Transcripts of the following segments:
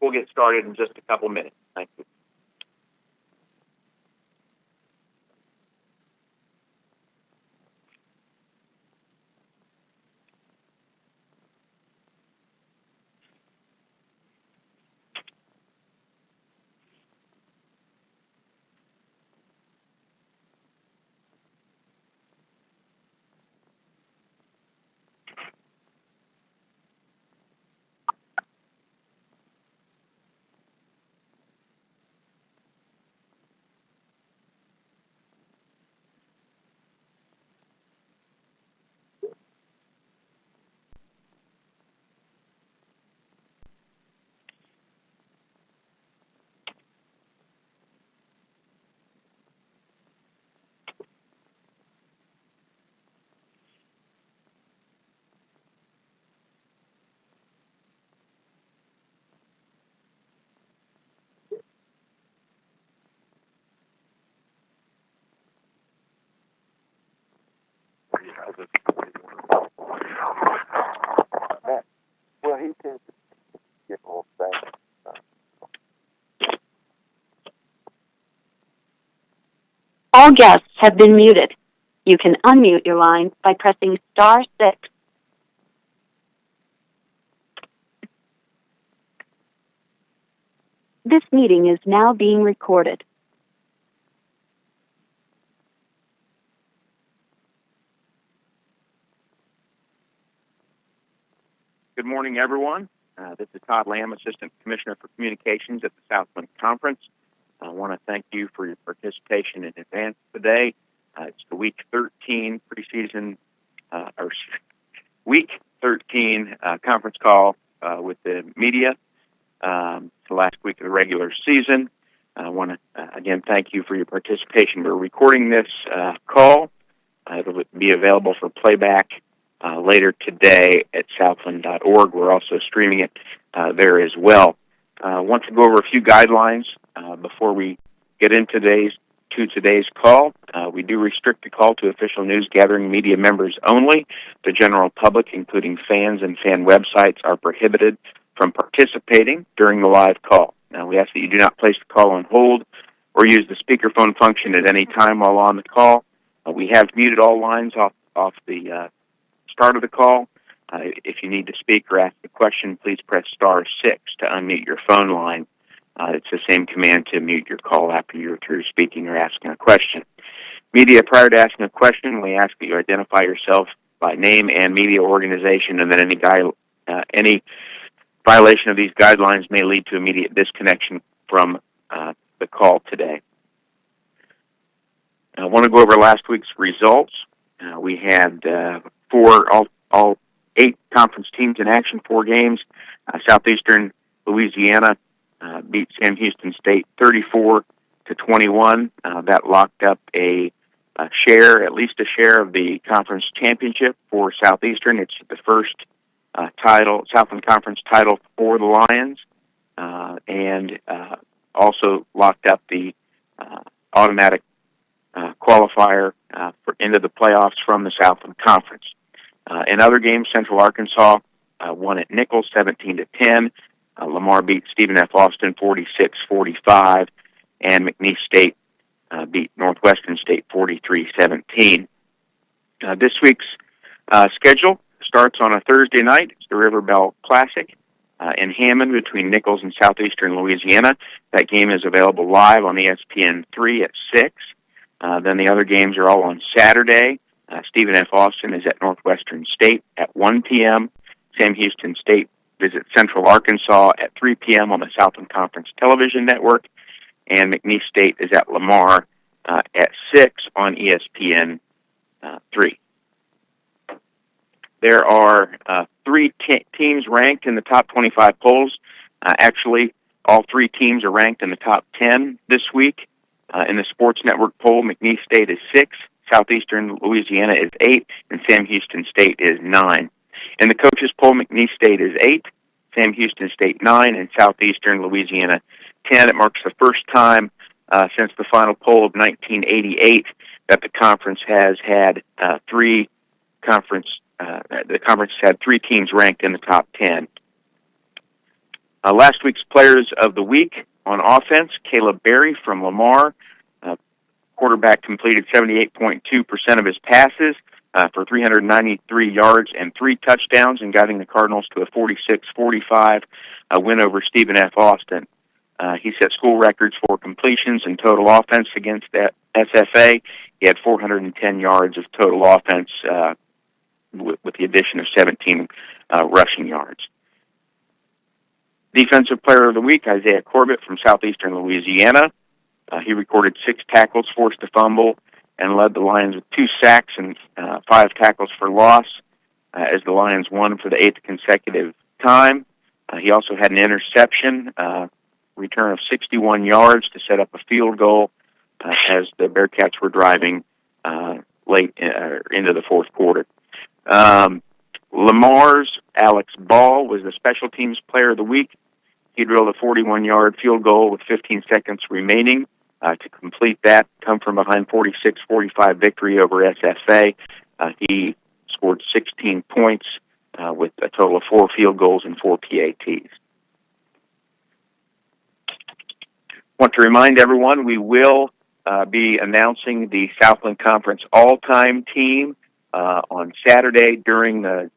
We'll get started in just a couple minutes. Thank you. Well, he tends to get more fast. All guests have been muted. You can unmute your line by pressing *6. This meeting is now being recorded. Good morning, everyone. This is Todd Lamb, Assistant Commissioner for Communications at the Southland Conference. I want to thank you for your participation in advance today. It's the Week 13 preseason, Week 13 conference call with the media. The last week of the regular season. I want to, again, thank you for your participation. We're recording this call. It'll be available for playback later today at southland.org. We're also streaming it there as well. I want to go over a few guidelines before we get into today's call. We do restrict the call to official news gathering media members only. The general public, including fans and fan websites, are prohibited from participating during the live call. Now, we ask that you do not place the call on hold or use the speakerphone function at any time while on the call. We have muted all lines off the start of the call. If you need to speak or ask a question, please press *6 to unmute your phone line. It's the same command to mute your call after you're through speaking or asking a question. Media, prior to asking a question, we ask that you identify yourself by name and media organization, and then any violation of these guidelines may lead to immediate disconnection from the call today. I want to go over last week's results. We had all 8 conference teams in action, 4 games. Southeastern Louisiana beat Sam Houston State 34-21. That locked up at least a share of the conference championship for Southeastern. It's the first Southland Conference title for the Lions, and also locked up the automatic qualifier into the playoffs from the Southland Conference. In other games, Central Arkansas won at Nichols 17-10. Lamar beat Stephen F. Austin 46-45, and McNeese State beat Northwestern State 43-17. This week's schedule starts on a Thursday night. It's the River Bell Classic in Hammond between Nichols and Southeastern Louisiana. That game is available live on ESPN3 at 6. Then the other games are all on Saturday. Stephen F. Austin is at Northwestern State at 1 p.m. Sam Houston State visits Central Arkansas at 3 p.m. on the Southland Conference Television Network. And McNeese State is at Lamar at 6 on ESPN3. There are 3 teams ranked in the top 25 polls. Actually, all 3 teams are ranked in the top 10 this week. In the Sports Network poll, McNeese State is 6, Southeastern Louisiana is 8, and Sam Houston State is 9. In the coaches poll, McNeese State is 8, Sam Houston State 9, and Southeastern Louisiana 10. It marks the first time since the final poll of 1988 that the conference has had 3 teams ranked in the top 10. Last week's Players of the Week on offense, Caleb Berry from Lamar. Quarterback completed 78.2% of his passes for 393 yards and 3 touchdowns, and guiding the Cardinals to a 46-45 win over Stephen F. Austin. He set school records for completions and total offense against SFA. He had 410 yards of total offense with the addition of 17 rushing yards. Defensive Player of the Week, Isaiah Corbett from Southeastern Louisiana. He recorded 6 tackles forced a fumble and led the Lions with 2 sacks and 5 tackles for loss as the Lions won for the 8th consecutive time. He also had an interception, return of 61 yards to set up a field goal as the Bearcats were driving late into the fourth quarter. Lamar's Alex Ball was the Special Teams Player of the Week. He drilled a 41-yard field goal with 15 seconds remaining to complete that, come from behind 46-45 victory over SFA. He scored 16 points with a total of 4 field goals and 4 PATs. Want to remind everyone we will be announcing the Southland Conference all-time team on Saturday during the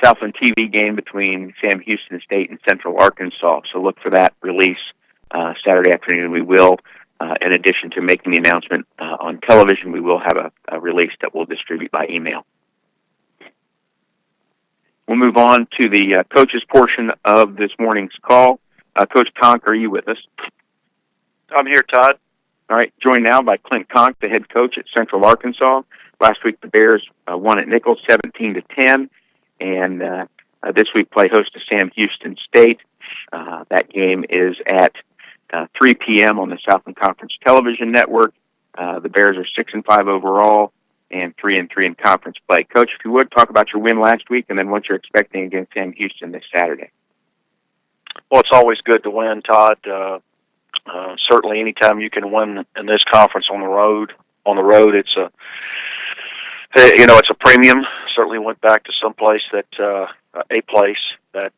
Southland TV game between Sam Houston State and Central Arkansas. So look for that release Saturday afternoon. We will, in addition to making the announcement on television, we will have a release that we'll distribute by email. We'll move on to the coaches portion of this morning's call. Coach Conk, are you with us? I'm here, Todd. All right, joined now by Clint Conk, the head coach at Central Arkansas. Last week the Bears won at Nichols 17-10, and this week play host to Sam Houston State. That game is at 3 p.m. on the Southland Conference Television Network. The Bears are 6-5 overall and 3-3 in conference play. Coach, if you would, talk about your win last week and then what you're expecting against Sam Houston this Saturday. Well, it's always good to win, Todd. Certainly, anytime you can win in this conference on the road, it's a premium. Certainly went back to some place that a place that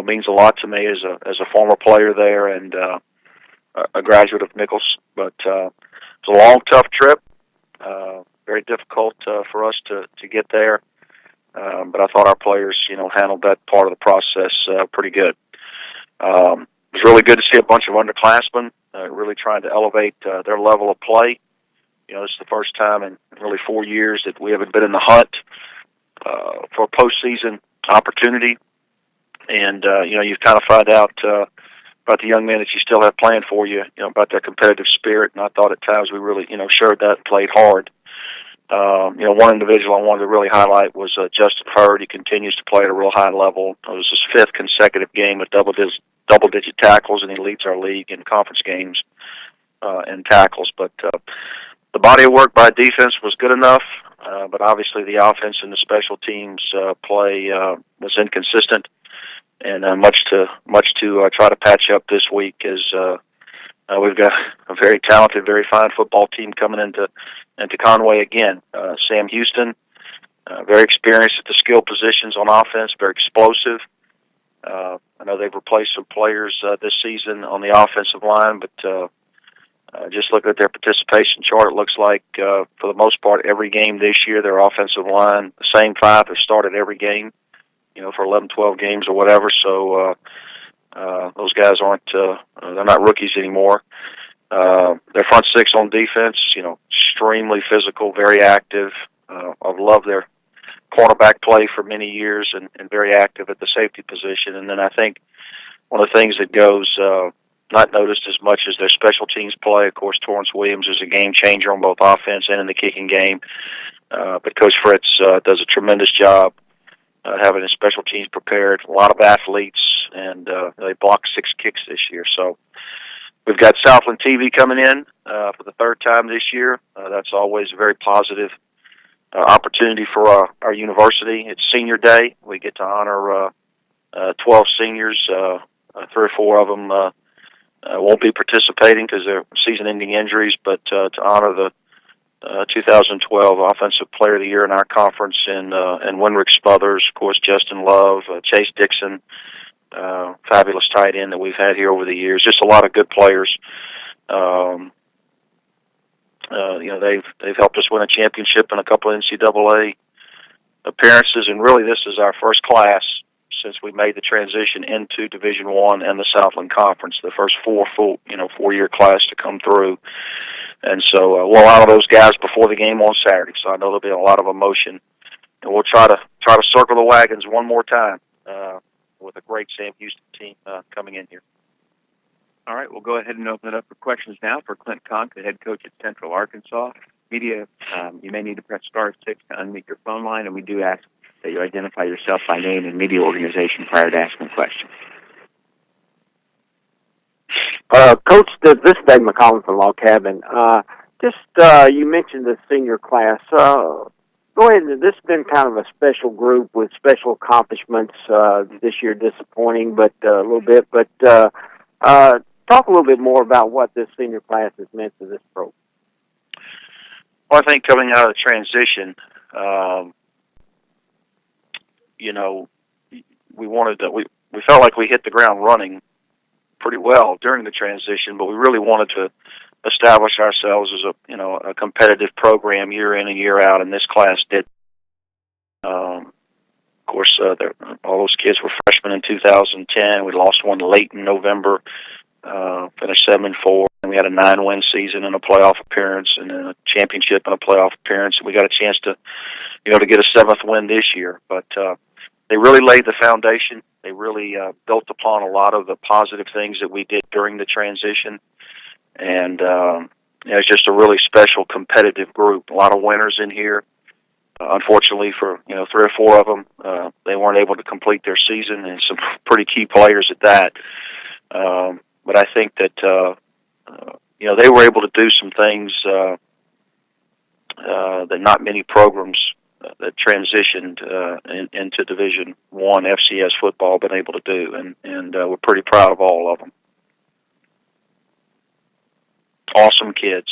means a lot to me as a former player there and a graduate of Nichols. But it's a long, tough trip. Very difficult for us to get there. But I thought our players, handled that part of the process pretty good. It was really good to see a bunch of underclassmen really trying to elevate their level of play. This is the first time in really 4 years that we haven't been in the hunt for a postseason opportunity. And, you kind of find out about the young men that you still have playing for you, about their competitive spirit. And I thought at times we really, showed that and played hard. One individual I wanted to really highlight was Justin Hurd. He continues to play at a real high level. It was his 5th consecutive game with double-digit tackles, and he leads our league in conference games in tackles. But the body of work by defense was good enough, but obviously the offense and the special teams play was inconsistent, and much to try to patch up this week as we've got a very talented, very fine football team coming into Conway again. Sam Houston, very experienced at the skill positions on offense, very explosive. I know they've replaced some players this season on the offensive line, but just looking at their participation chart, it looks like for the most part every game this year their offensive line, the same 5 have started every game, for 11, 12 games or whatever. So those guys they're not rookies anymore. Their front 6 on defense, extremely physical, very active. I've loved their cornerback play for many years and very active at the safety position. And then I think one of the things that goes not noticed as much as their special teams play. Of course, Torrance Williams is a game changer on both offense and in the kicking game. But Coach Fritz does a tremendous job having his special teams prepared. A lot of athletes, and they blocked 6 kicks this year. So we've got Southland TV coming in for the 3rd time this year. That's always a very positive opportunity for our university. It's senior day. We get to honor 12 seniors. 3 or 4 of them won't be participating because they're season-ending injuries, but to honor the 2012 Offensive Player of the Year in our conference, and Winrick Smothers, of course, Justin Love, Chase Dixon, fabulous tight end that we've had here over the years. Just a lot of good players. They've helped us win a championship and a couple of NCAA appearances, and really this is our first class since we made the transition into Division I and the Southland Conference, the first four-year class to come through. And so we'll honor those guys before the game on Saturday, so I know there'll be a lot of emotion. And we'll try to circle the wagons one more time with a great Sam Houston team coming in here. All right, we'll go ahead and open it up for questions now for Clint Conk, the head coach at Central Arkansas. Media, you may need to press *6 to unmute your phone line, and we do ask that you identify yourself by name and media organization prior to asking questions. Coach, this is Dave McCollum from Log Cabin. You mentioned the senior class. Go ahead. This has been kind of a special group with special accomplishments. This year disappointing, but a little bit. But talk a little bit more about what this senior class has meant to this program. Well, I think coming out of the transition, we felt like we hit the ground running pretty well during the transition, but we really wanted to establish ourselves as a competitive program year in and year out, and this class did. Of course, all those kids were freshmen in 2010. We lost one late in November, finished 7-4, and we had a 9-win season and a playoff appearance, and then a championship and a playoff appearance. And we got a chance to, get a 7th win this year. But they really laid the foundation. They really built upon a lot of the positive things that we did during the transition. And it's just a really special competitive group. A lot of winners in here. Unfortunately for, 3 or 4 of them, they weren't able to complete their season, and some pretty key players at that. But I think that, they were able to do some things that not many programs that transitioned into Division I FCS football been able to do, and we're pretty proud of all of them. Awesome kids.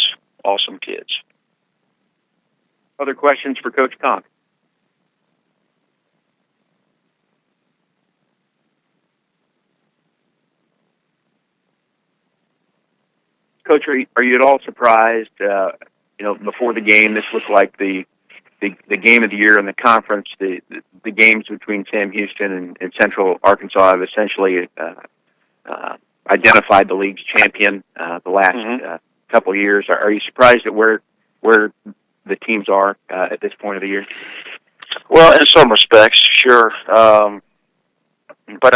Other questions for Coach Conk? Coach, are you at all surprised? Before the game, this looked like the game of the year in the conference. The games between Sam Houston and Central Arkansas have essentially identified the league's champion the last couple of years. Are you surprised at where the teams are at this point of the year? Well, in some respects, sure. But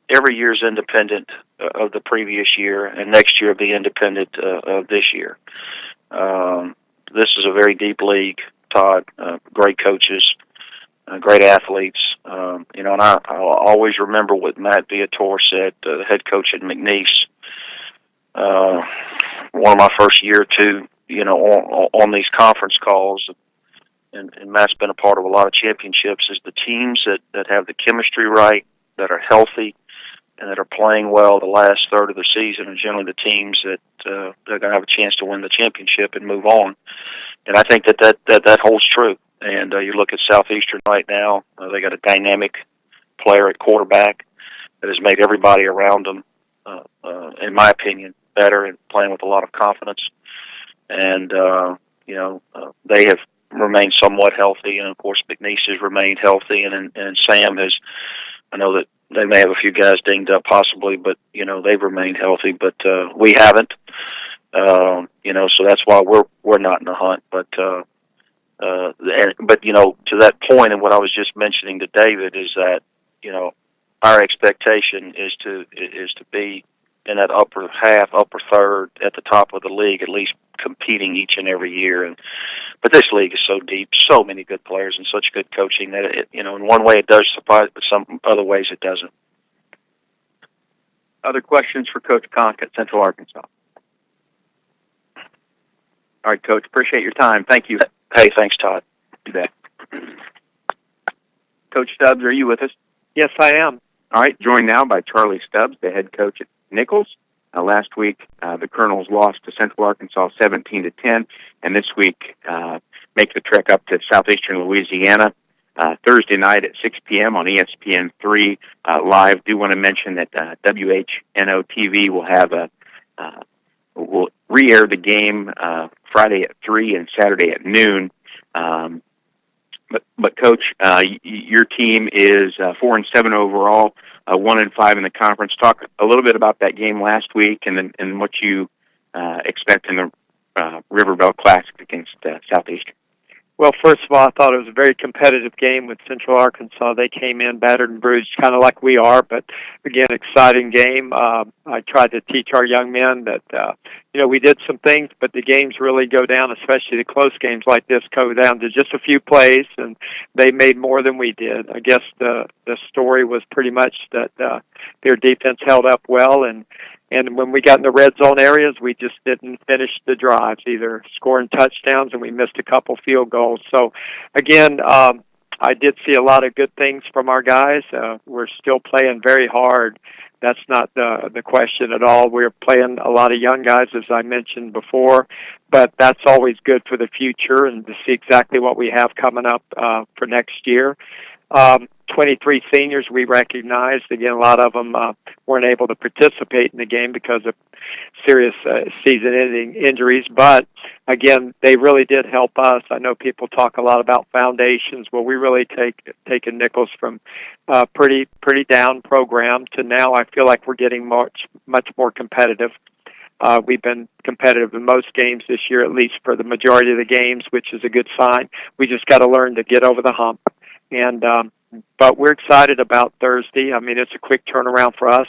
every year is independent of the previous year, and next year will be independent of this year. This is a very deep league, Todd. Great coaches, great athletes. And I'll always remember what Matt Viator said, the head coach at McNeese. One of my first year or two, on these conference calls, and Matt's been a part of a lot of championships, is the teams that have the chemistry right, that are healthy, and that are playing well the last third of the season are generally the teams that are going to have a chance to win the championship and move on. And I think that holds true. And you look at Southeastern right now, they got a dynamic player at quarterback that has made everybody around them, in my opinion, better and playing with a lot of confidence. And, they have remained somewhat healthy. And, of course, McNeese has remained healthy. And Sam has, I know that they may have a few guys dinged up possibly, but, they've remained healthy. But we haven't, so that's why we're not in the hunt. But, to that point and what I was just mentioning to David is that, our expectation is to be in that upper half, upper third at the top of the league, at least competing each and every year. But this league is so deep, so many good players and such good coaching that it, in one way it does surprise, but some other ways it doesn't. Other questions for Coach Conk at Central Arkansas? All right, Coach, appreciate your time. Thank you. Hey, thanks, Todd. You bet. Coach Stubbs, are you with us? Yes, I am. All right, joined now by Charlie Stubbs, the head coach at Nichols. Last week, the Colonels lost to Central Arkansas 17-10, and this week make the trek up to southeastern Louisiana Thursday night at 6 p.m. on ESPN3 live. Do want to mention that WHNO TV will have will re-air the game Friday at 3 and Saturday at noon. But Coach, your team is 4-7 overall, 1-5 in the conference. Talk a little bit about that game last week, and what you expect in the River Bell Classic against Southeastern. Well, first of all, I thought it was a very competitive game with Central Arkansas. They came in battered and bruised, kind of like we are, but again, exciting game. I tried to teach our young men that, we did some things, but the games really go down, especially the close games like this, go down to just a few plays, and they made more than we did. I guess the story was pretty much that their defense held up well, and when we got in the red zone areas, we just didn't finish the drives, either scoring touchdowns, and we missed a couple field goals. So, again, I did see a lot of good things from our guys. We're still playing very hard. That's not the question at all. We're playing a lot of young guys, as I mentioned before, but that's always good for the future and to see exactly what we have coming up for next year. 23 seniors we recognized. Again, a lot of them weren't able to participate in the game because of serious season-ending injuries. But, again, they really did help us. I know people talk a lot about foundations. Well, we really taken Nichols from a pretty down program to now I feel like we're getting much more competitive. We've been competitive in most games this year, at least for the majority of the games, which is a good sign. We just got to learn to get over the hump. And but we're excited about Thursday. I mean, it's a quick turnaround for us,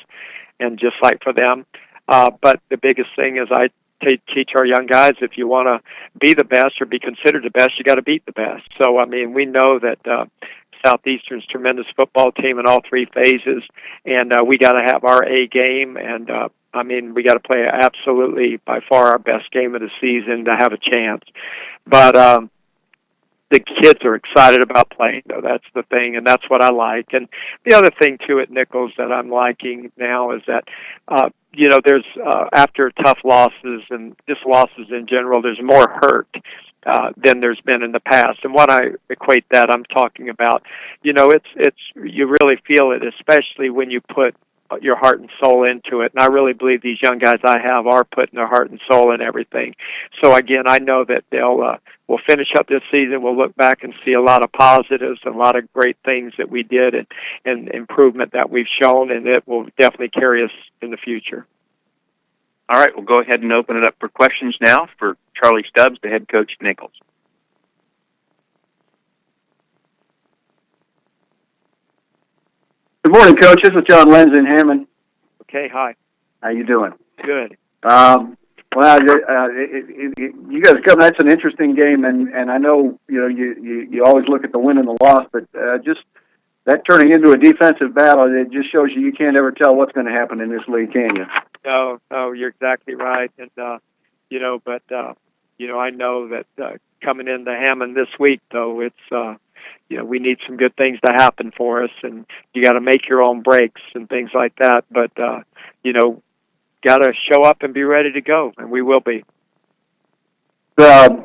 and just like for them. But the biggest thing is I teach our young guys, if you want to be the best or be considered the best, you got to beat the best. So, I mean, we know that Southeastern's tremendous football team in all three phases, and we got to have our A game, and I mean, we got to play absolutely by far our best game of the season to have a chance. But the kids are excited about playing, though. That's the thing, and that's what I like. And the other thing, too, at Nichols that I'm liking now is that, there's after tough losses and just losses in general, there's more hurt than there's been in the past. And when I equate that, I'm talking about, it's you really feel it, especially when you put your heart and soul into it. And I really believe these young guys I have are putting their heart and soul in everything. So again, I know that we'll finish up this season. We'll look back and see a lot of positives and a lot of great things that we did and improvement that we've shown, and it will definitely carry us in the future. All right, we'll go ahead and open it up for questions now for Charlie Stubbs, the head coach at Nichols. Good morning, Coach. This is John Lenz in Hammond. Okay, hi. How you doing? Good. Well, you guys come. That's an interesting game, and I know you always look at the win and the loss, but just that turning into a defensive battle, it just shows you can't ever tell what's going to happen in this league, can you? No, you're exactly right, and I know that coming into Hammond this week, though, it's. We need some good things to happen for us, and you got to make your own breaks and things like that. But, got to show up and be ready to go, and we will be. Kind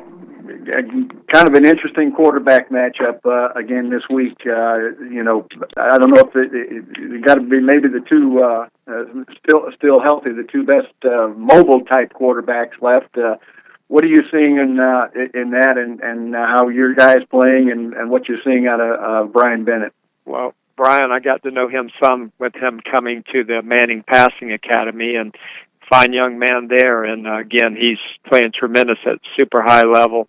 of an interesting quarterback matchup again this week. I don't know if it got to be maybe the two still healthy, the two best mobile type quarterbacks left. What are you seeing in that, and how your guys playing, and what you're seeing out of Brian Bennett? Well, Brian, I got to know him some with him coming to the Manning Passing Academy, and fine young man there. And again, he's playing tremendous at super high level,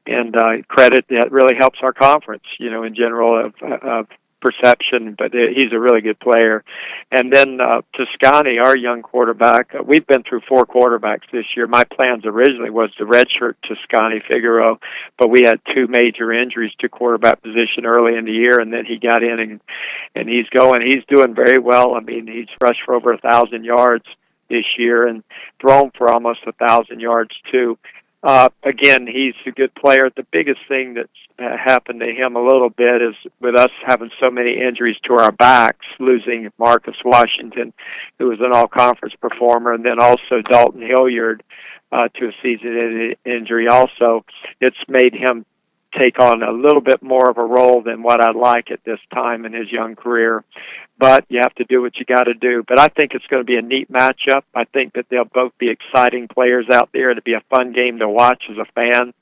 and credit that really helps our conference, in general of perception, but he's a really good player. And then Toscani, our young quarterback, we've been through 4 quarterbacks this year. My plans originally was to redshirt Toscani Figueroa, but we had 2 major injuries to quarterback position early in the year, and then he got in and he's going. He's doing very well. I mean, he's rushed for over 1,000 yards this year and thrown for almost 1,000 yards too. Again, he's a good player. The biggest thing that's happened to him a little bit is with us having so many injuries to our backs, losing Marcus Washington, who was an all-conference performer, and then also Dalton Hilliard to a season injury also. It's made him take on a little bit more of a role than what I'd like at this time in his young career. But you have to do what you got to do. But I think it's going to be a neat matchup. I think that they'll both be exciting players out there. It'll be a fun game to watch as a fan.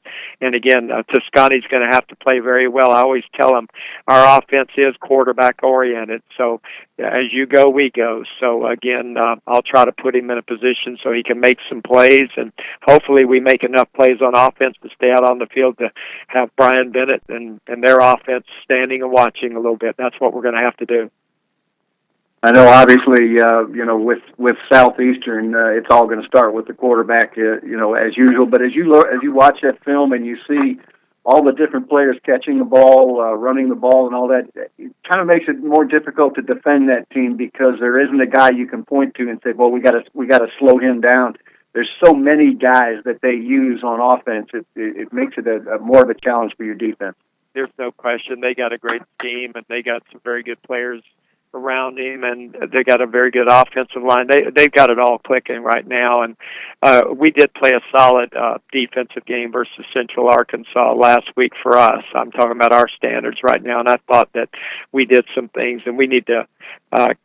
And again, Toscani's going to have to play very well. I always tell him our offense is quarterback-oriented. So as you go, we go. So again, I'll try to put him in a position so he can make some plays. And hopefully we make enough plays on offense to stay out on the field to have Brian Bennett and their offense standing and watching a little bit. That's what we're going to have to do. I know, obviously, with Southeastern, it's all going to start with the quarterback, as usual. But as you watch that film and you see all the different players catching the ball, running the ball, and all that, it kind of makes it more difficult to defend that team because there isn't a guy you can point to and say, "Well, we got to slow him down." There's so many guys that they use on offense. It makes it a more of a challenge for your defense. There's no question. They got a great team, and they got some very good players around him, and they got a very good offensive line. They've got it all clicking right now, and we did play a solid defensive game versus Central Arkansas last week for us. I'm talking about our standards right now, and I thought that we did some things, and we need to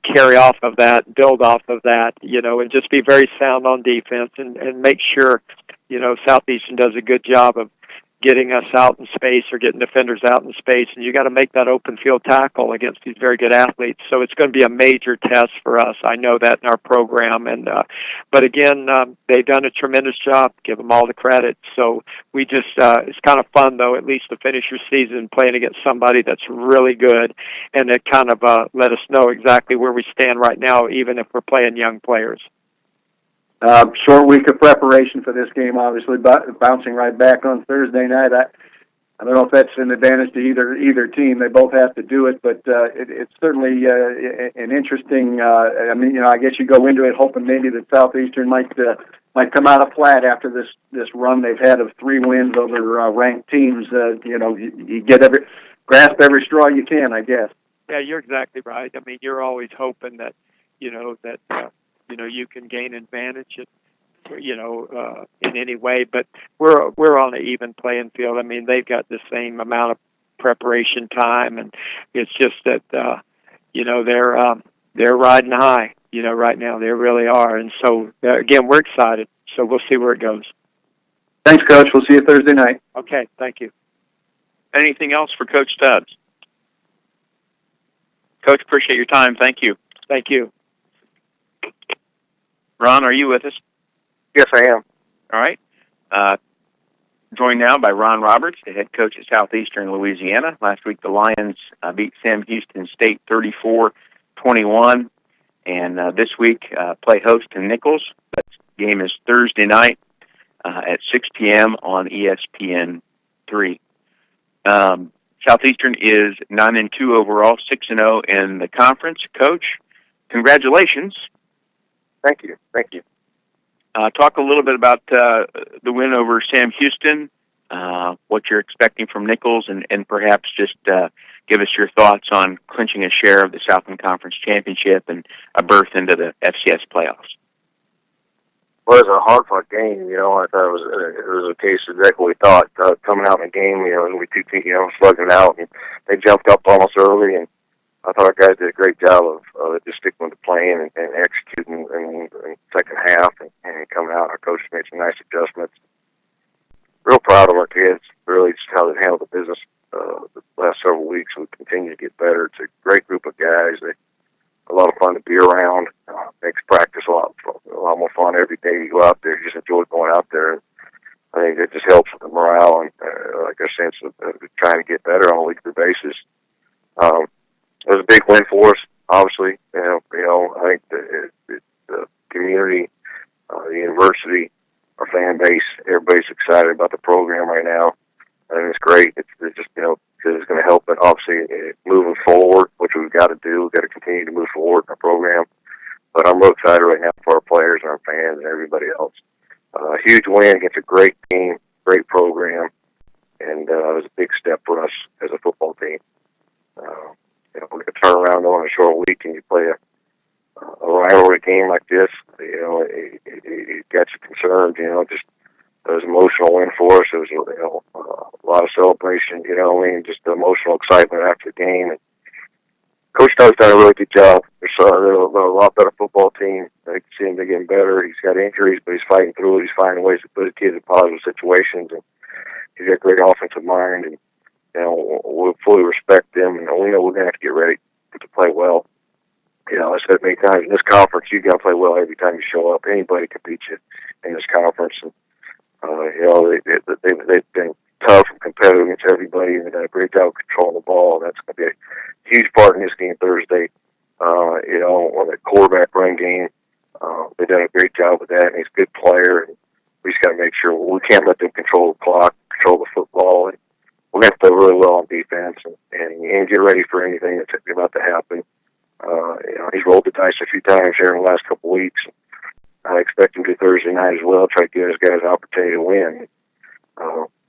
carry off of that, build off of that, and just be very sound on defense and make sure, Southeastern does a good job of getting us out in space or getting defenders out in space, and you got to make that open field tackle against these very good athletes. So it's going to be a major test for us. I know that in our program, and but again, they've done a tremendous job. Give them all the credit. So we just it's kind of fun though, at least to finish your season playing against somebody that's really good, and it kind of let us know exactly where we stand right now, even if we're playing young players. Short week of preparation for this game, obviously, but bouncing right back on Thursday night. I don't know if that's an advantage to either team. They both have to do it, but it's certainly an interesting. I guess you go into it hoping maybe that Southeastern might come out of flat after this run they've had of 3 wins over ranked teams. You grasp every straw you can, I guess. Yeah, you're exactly right. I mean, you're always hoping that you can gain advantage in any way, but we're on an even playing field. I mean, they've got the same amount of preparation time, and it's just that they're riding high, right now. They really are, and so again, we're excited. So we'll see where it goes. Thanks, Coach. We'll see you Thursday night. Okay, thank you. Anything else for Coach Stubbs? Coach, appreciate your time. Thank you. Thank you. Ron, are you with us? Yes, I am. All right. Joined now by Ron Roberts, the head coach at Southeastern Louisiana. Last week, the Lions beat Sam Houston State 34-21. And this week, play host to Nichols. That game is Thursday night at 6 p.m. on ESPN3. Southeastern is 9-2 overall, 6-0 in the conference. Coach, congratulations. Thank you. Talk a little bit about the win over Sam Houston, what you're expecting from Nichols, and perhaps just give us your thoughts on clinching a share of the Southland Conference Championship and a berth into the FCS playoffs. Well, it was a hard-fought game. I thought it was a case of exactly what we thought. Coming out in the game, we two teams, slugging it out, and they jumped up almost early, and I thought our guys did a great job of just sticking with the plan and executing in the second half and coming out. Our coach made some nice adjustments. Real proud of our kids, really, just how they handled the business the last several weeks. We continue to get better. It's a great group of guys. They're a lot of fun to be around. Makes practice a lot more fun every day you go out there. You just enjoy going out there. I think it just helps with the morale and like our sense of trying to get better on a weekly basis. It was a big win for us, obviously. I think the community, the university, our fan base, everybody's excited about the program right now. I think it's great. It's just, because it's going to help it, obviously, moving forward, which we've got to do. We've got to continue to move forward in our program. But I'm real excited right now for our players and our fans and everybody else. A huge win against a great team. around on a short week and you play a rivalry game like this, it gets you concerned. Just it was an emotional win for us. It was a lot of celebration. Just the emotional excitement after the game. And Coach Doug's done a really good job. They're a lot better football team. I can see him getting better. He's got injuries, but he's fighting through it. He's finding ways to put his kids in positive situations, and he's got great offensive mind. And we'll fully respect them, and we know we're going to have to get ready to play well. I said many times in this conference, you got to play well every time you show up. Anybody can beat you in this conference, and they've been tough and competitive against everybody, and they've done a great job of controlling the ball. That's going to be a huge part in this game Thursday. On the quarterback run game, they've done a great job with that, and he's a good player. And we just got to make sure we can't let them control the clock, control the football, and we're going to play really well on defense and get ready for anything that's about to happen. He's rolled the dice a few times here in the last couple of weeks. I expect him to Thursday night as well, try to give his guys an opportunity to win.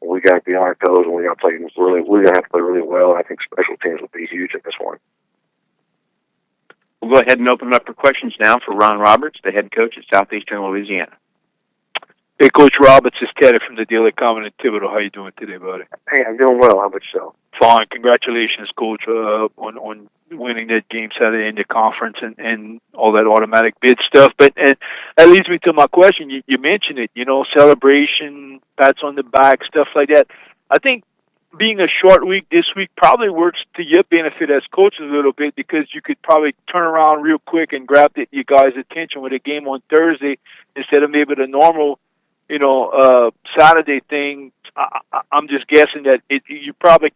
We got to be on our toes, and we're going to have to play really well. I think special teams will be huge in this one. We'll go ahead and open it up for questions now for Ron Roberts, the head coach at Southeastern Louisiana. Hey, Coach Roberts, it's Teddy from the Daily Comment in Thibodeau. How you doing today, buddy? Hey, I'm doing well. How about yourself? Fine. Congratulations, Coach, on winning that game Saturday in the conference and all that automatic bid stuff. But that leads me to my question. You mentioned it, celebration, pats on the back, stuff like that. I think being a short week this week probably works to your benefit as coaches a little bit, because you could probably turn around real quick and grab you guys' attention with a game on Thursday instead of maybe the normal Saturday thing. I'm just guessing that you probably,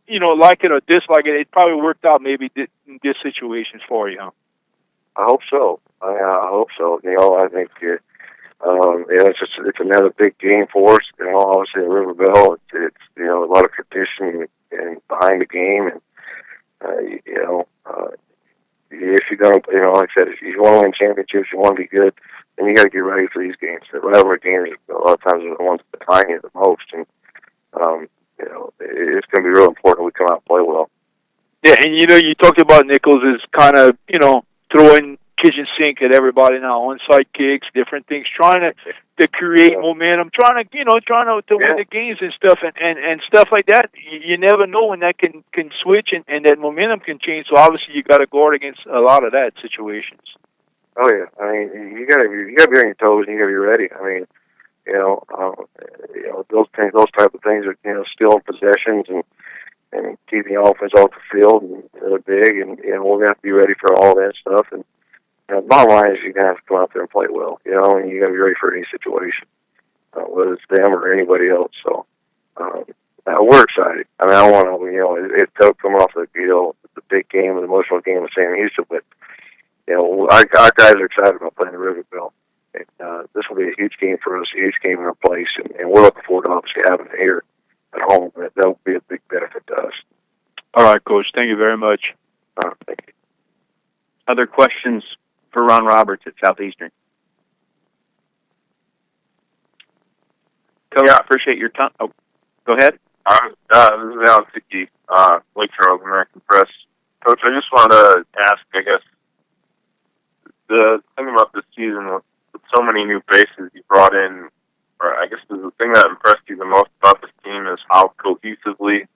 like it or dislike it, it probably worked out maybe in this situation for you, huh? I hope so. I hope so. I think it's another big game for us. Obviously in Riverbell, it's a lot of tradition and behind the game, and if you're going to, like I said, if you want to win championships, you want to be good, then you got to get ready for these games. The rivalry games, a lot of times, are the ones that define you the most, and it's going to be real important we come out and play well. Yeah, and you talked about Nichols as kind of throwing kitchen sink at everybody now, onside kicks, different things, trying to create momentum, trying to win the games and stuff, and stuff like that. You never know when that can switch and that momentum can change. So obviously you got to guard against a lot of that situations. Oh yeah, I mean you got to be on your toes and you got to be ready. I mean, those type of things are stealing possessions and keeping the offense off the field, and they're big, and we're gonna have to be ready for all that stuff. And bottom line is you're gonna have to come out there and play well, and you got to be ready for any situation, whether it's them or anybody else. So we're excited. I mean, I want to, it's tough coming off the the big game, the emotional game with Sam Houston, but our guys are excited about playing the Riverbell. And this will be a huge game for us, a huge game in our place, and we're looking forward to obviously having it here at home. That'll be a big benefit to us. All right, Coach. Thank you very much. Thank you. Other questions for Ron Roberts at Southeastern? Coach, appreciate your time. Oh, go ahead. This is Alan Sicky, Lake Charles American Press. Coach, I just wanted to ask, I guess, the thing about this season with so many new faces you brought in, or I guess the thing that impressed you the most about this team is how cohesively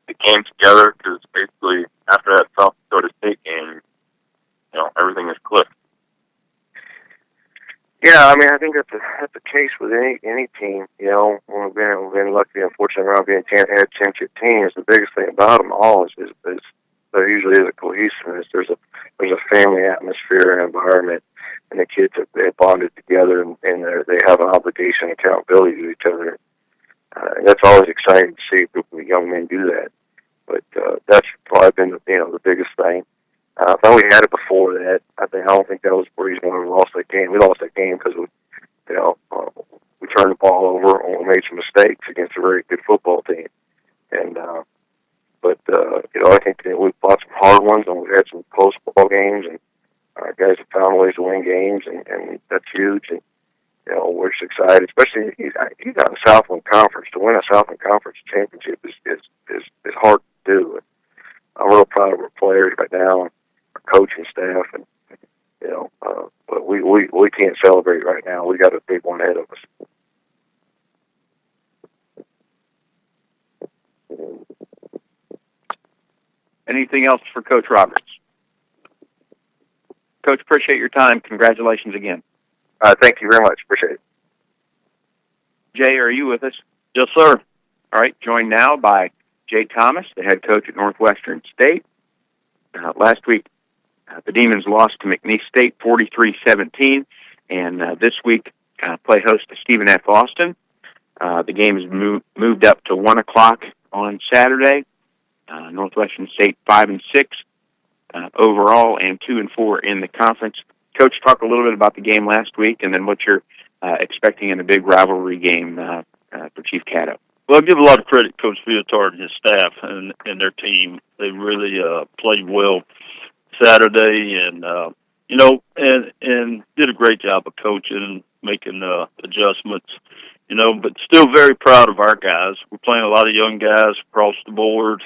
it came together, because basically after that South Dakota State game, everything is clicked. Yeah, I mean, I think that's the case with any team. When we've been lucky, unfortunate around being head championship teams. The biggest thing about them all is there usually is a cohesiveness. There's a family atmosphere and environment, and the kids have bonded together, and they have an obligation and accountability to each other. And that's always exciting to see a group of young men do that. But that's probably been the biggest thing. I thought we had it before that. I don't think that was the reason why we lost that game. We lost that game because we turned the ball over and we made some mistakes against a very good football team. And I think that we've fought some hard ones, and we've had some close ball games, and our guys have found ways to win games, and that's huge. And we're just excited, especially he's got a Southland Conference. To win a Southland Conference championship is hard to do. I'm real proud of our players right now, our coaching staff, and but we can't celebrate right now. We got a big one ahead of us. Anything else for Coach Roberts? Coach, appreciate your time. Congratulations again. Thank you very much. Appreciate it. Jay, are you with us? Yes, sir. All right, joined now by Jay Thomas, the head coach at Northwestern State. Last week, the Demons lost to McNeese State 43-17, and this week play host to Stephen F. Austin. The game is moved up to 1 o'clock on Saturday. Northwestern State 5-6 overall, and 2-4 in the conference. Coach, talk a little bit about the game last week, and then what you're expecting in a big rivalry game for Chief Caddo. Well, I give a lot of credit to Coach Viator and his staff and their team. They really played well Saturday, and and did a great job of coaching and making adjustments. But still very proud of our guys. We're playing a lot of young guys across the board,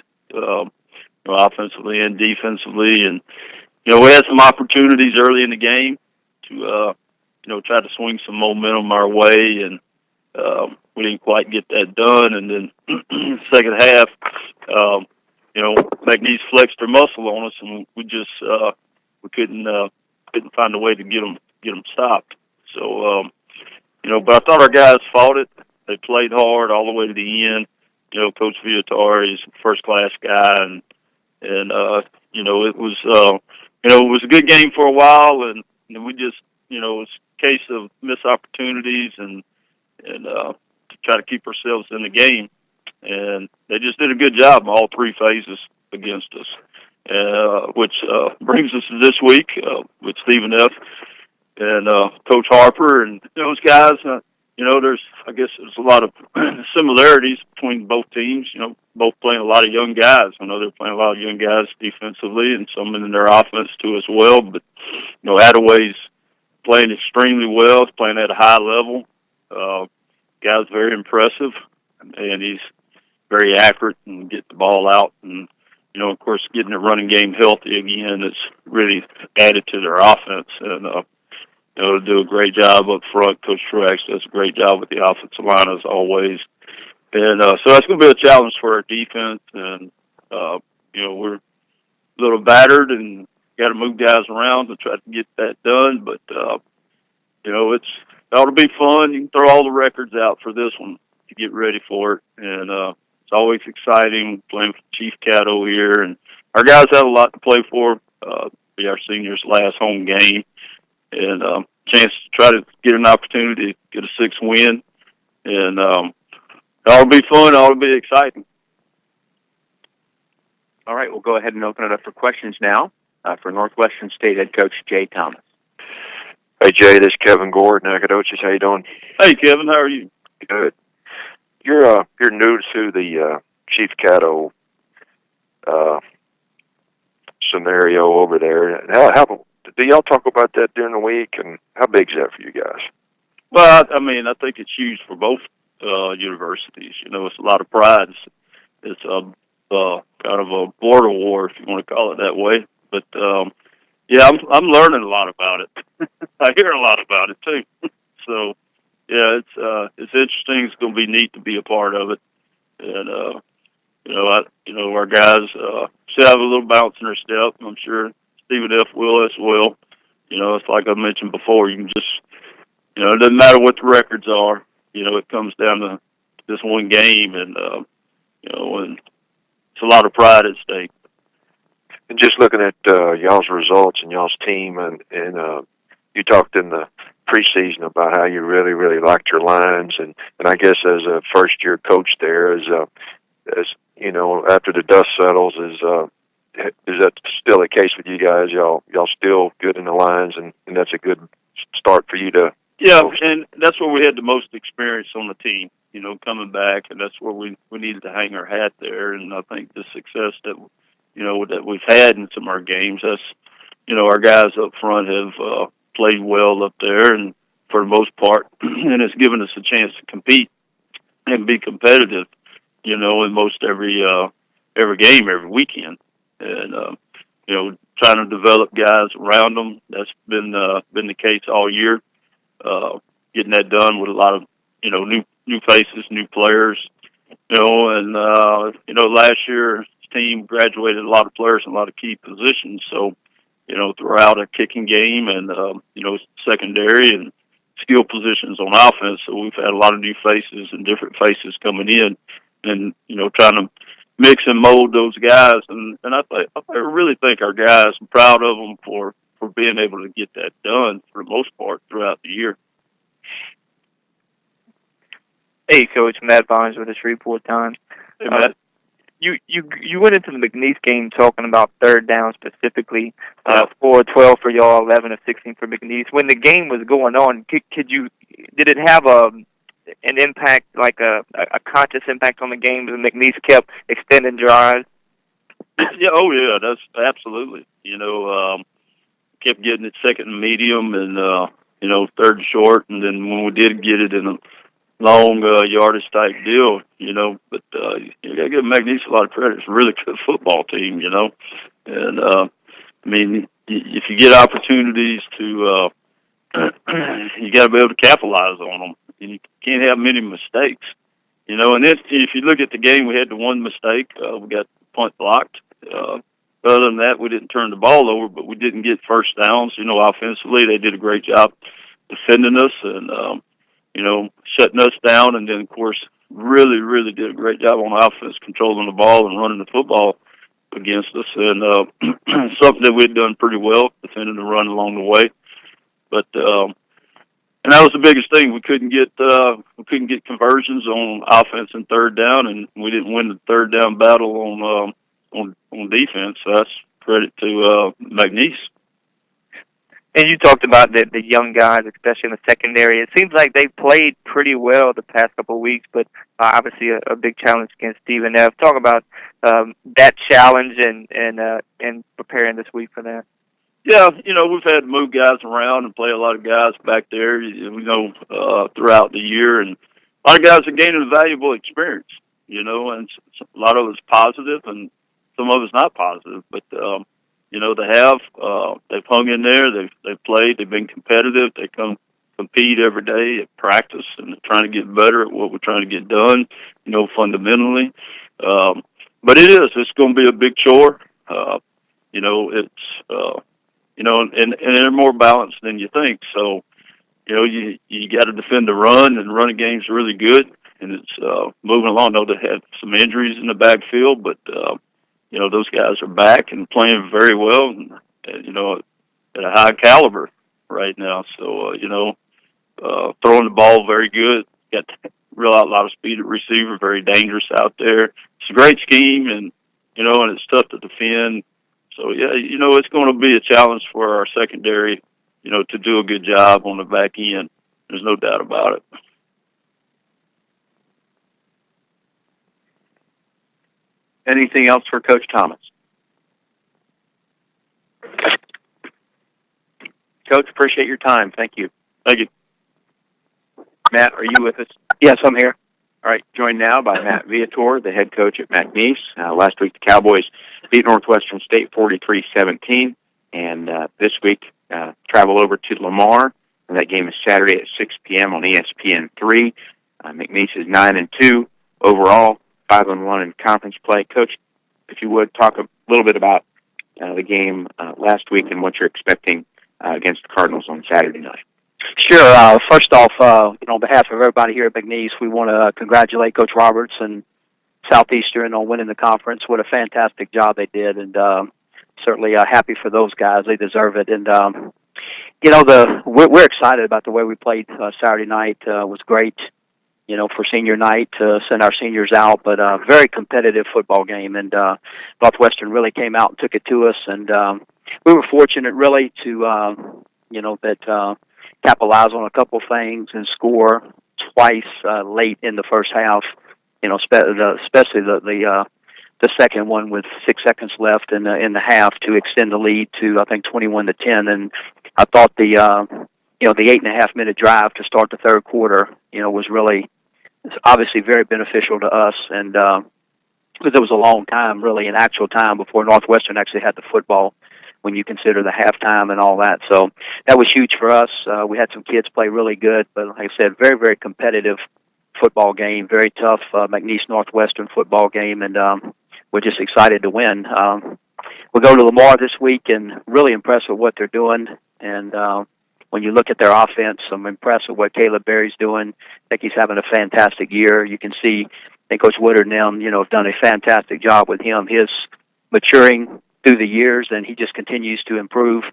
offensively and defensively, and we had some opportunities early in the game to try to swing some momentum our way, and we didn't quite get that done. And then second half, McNeese flexed their muscle on us, and we just we couldn't find a way to get them stopped. So but I thought our guys fought it. They played hard all the way to the end. Coach Viator is a first class guy, and it was a good game for a while, and we just it was a case of missed opportunities and to try to keep ourselves in the game. And they just did a good job in all three phases against us, which brings us to this week with Stephen F. and Coach Harper and those guys. There's a lot of similarities between both teams. Both playing a lot of young guys. I know they're playing a lot of young guys defensively and some in their offense too as well. But Attaway's playing extremely well. He's playing at a high level. Guy's very impressive, and he's very accurate and get the ball out. And of course, getting the running game healthy again is really added to their offense. And do a great job up front. Coach Truex does a great job with the offensive line as always. And so that's going to be a challenge for our defense. And, we're a little battered and got to move guys around to try to get that done. But, it ought to be fun. You can throw all the records out for this one to get ready for it. And it's always exciting playing for Chief Caddo here. And our guys have a lot to play for. Be our seniors' last home game. And chance to try to get an opportunity to get a 6th win. And it ought to be fun. It ought to be exciting. All right, we'll go ahead and open it up for questions now for Northwestern State head coach Jay Thomas. Hey, Jay, this is Kevin Gordon, Nacogdoches. How you doing? Hey, Kevin, how are you? Good. You're new to the Chief Caddo scenario over there. How do y'all talk about that during the week, and how big is that for you guys? Well, I think it's huge for both universities. It's a lot of pride. It's kind of a border war, if you want to call it that way. But I'm learning a lot about it. I hear a lot about it too. So it's interesting. It's going to be neat to be a part of it. And our guys still have a little bounce in their step. I'm sure Stephen F. will as well. It's like I mentioned before. You can just, it doesn't matter what the records are. It comes down to this one game, and and it's a lot of pride at stake. And just looking at y'all's results and y'all's team, and you talked in the preseason about how you really, really liked your lines, and I guess as a first-year coach there, as after the dust settles, is that still the case with you guys? Y'all still good in the lines, and that's a good start for you to. Yeah, and that's where we had the most experience on the team. Coming back, and that's where we needed to hang our hat there. And I think the success that that we've had in some of our games, that's our guys up front have played well up there, and for the most part, and it's given us a chance to compete and be competitive. In most every game, every weekend. and trying to develop guys around them. That's been the case all year. Getting that done with a lot of new faces, new players. And last year's team graduated a lot of players in a lot of key positions. So throughout a kicking game and secondary and skill positions on offense. So we've had a lot of new faces and different faces coming in, and trying to mix and mold those guys. And I really think our guys, I'm proud of them for being able to get that done for the most part throughout the year. Hey, Coach, Matt Vines with the Shreveport Times. Hey, Matt. You went into the McNeese game talking about third down specifically, 4 of 12 for y'all, 11 of 16 for McNeese. When the game was going on, did it have an impact, like a conscious impact on the game as McNeese kept extending drives? Yeah, that's absolutely. Kept getting it second and medium and third and short, and then when we did get it in a long yardage type deal, but you got to give McNeese a lot of credit. It's a really good football team, and if you get opportunities to, you got to be able to capitalize on them. And you can't have many mistakes, and then if you look at the game, we had the one mistake. We got the punt blocked. Other than that, we didn't turn the ball over, but we didn't get first downs. Offensively, they did a great job defending us and shutting us down, and then, of course, really, really did a great job on offense, controlling the ball and running the football against us, and something that we'd done pretty well, defending the run along the way. But and that was the biggest thing. We couldn't get conversions on offense and third down, and we didn't win the third down battle on defense. So that's credit to McNeese. And you talked about the young guys, especially in the secondary. It seems like they've played pretty well the past couple of weeks, but obviously a big challenge against Stephen F. Talk about that challenge and preparing this week for that. Yeah, we've had to move guys around and play a lot of guys back there, throughout the year. And a lot of guys are gaining valuable experience, and a lot of it's positive and some of it's not positive. But, they've hung in there, they've played, they've been competitive, they compete every day at practice, and they're trying to get better at what we're trying to get done, fundamentally. But it's going to be a big chore. And they're more balanced than you think. So, you got to defend the run, and the running game's really good, and it's moving along. I know they had some injuries in the backfield, but those guys are back and playing very well, and, at a high caliber right now. So, throwing the ball very good. Got a lot of speed at receiver, very dangerous out there. It's a great scheme, and it's tough to defend. So, yeah, it's going to be a challenge for our secondary, to do a good job on the back end. There's no doubt about it. Anything else for Coach Thomas? Coach, appreciate your time. Thank you. Thank you. Matt, are you with us? Yes, I'm here. All right, joined now by Matt Viator, the head coach at McNeese. Last week, the Cowboys beat Northwestern State 43-17, and this week travel over to Lamar, and that game is Saturday at 6 p.m. on ESPN3. McNeese is 9-2 overall, 5-1 in conference play. Coach, if you would, talk a little bit about the game last week and what you're expecting against the Cardinals on Saturday night. Sure. First off, on behalf of everybody here at McNeese, we want to congratulate Coach Roberts and Southeastern on winning the conference. What a fantastic job they did, and certainly happy for those guys. They deserve it. And we're excited about the way we played Saturday night. It was great, for senior night to send our seniors out, but a very competitive football game. And Northwestern really came out and took it to us, and we were fortunate really to capitalize on a couple things and score twice late in the first half. Especially the second one with 6 seconds left in the half to extend the lead to, I think, 21-10. And I thought the 8.5 minute drive to start the third quarter, was really obviously very beneficial to us. And because it was a long time, really, an actual time before Northwestern actually had the football, when you consider the halftime and all that. So that was huge for us. We had some kids play really good, but like I said, very, very competitive football game, very tough McNeese Northwestern football game, and we're just excited to win. We'll go to Lamar this week and really impressed with what they're doing. And when you look at their offense, I'm impressed with what Caleb Berry's doing. I think he's having a fantastic year. You can see, I think Coach Woodard and them, have done a fantastic job with him. His maturing through the years, and he just continues to improve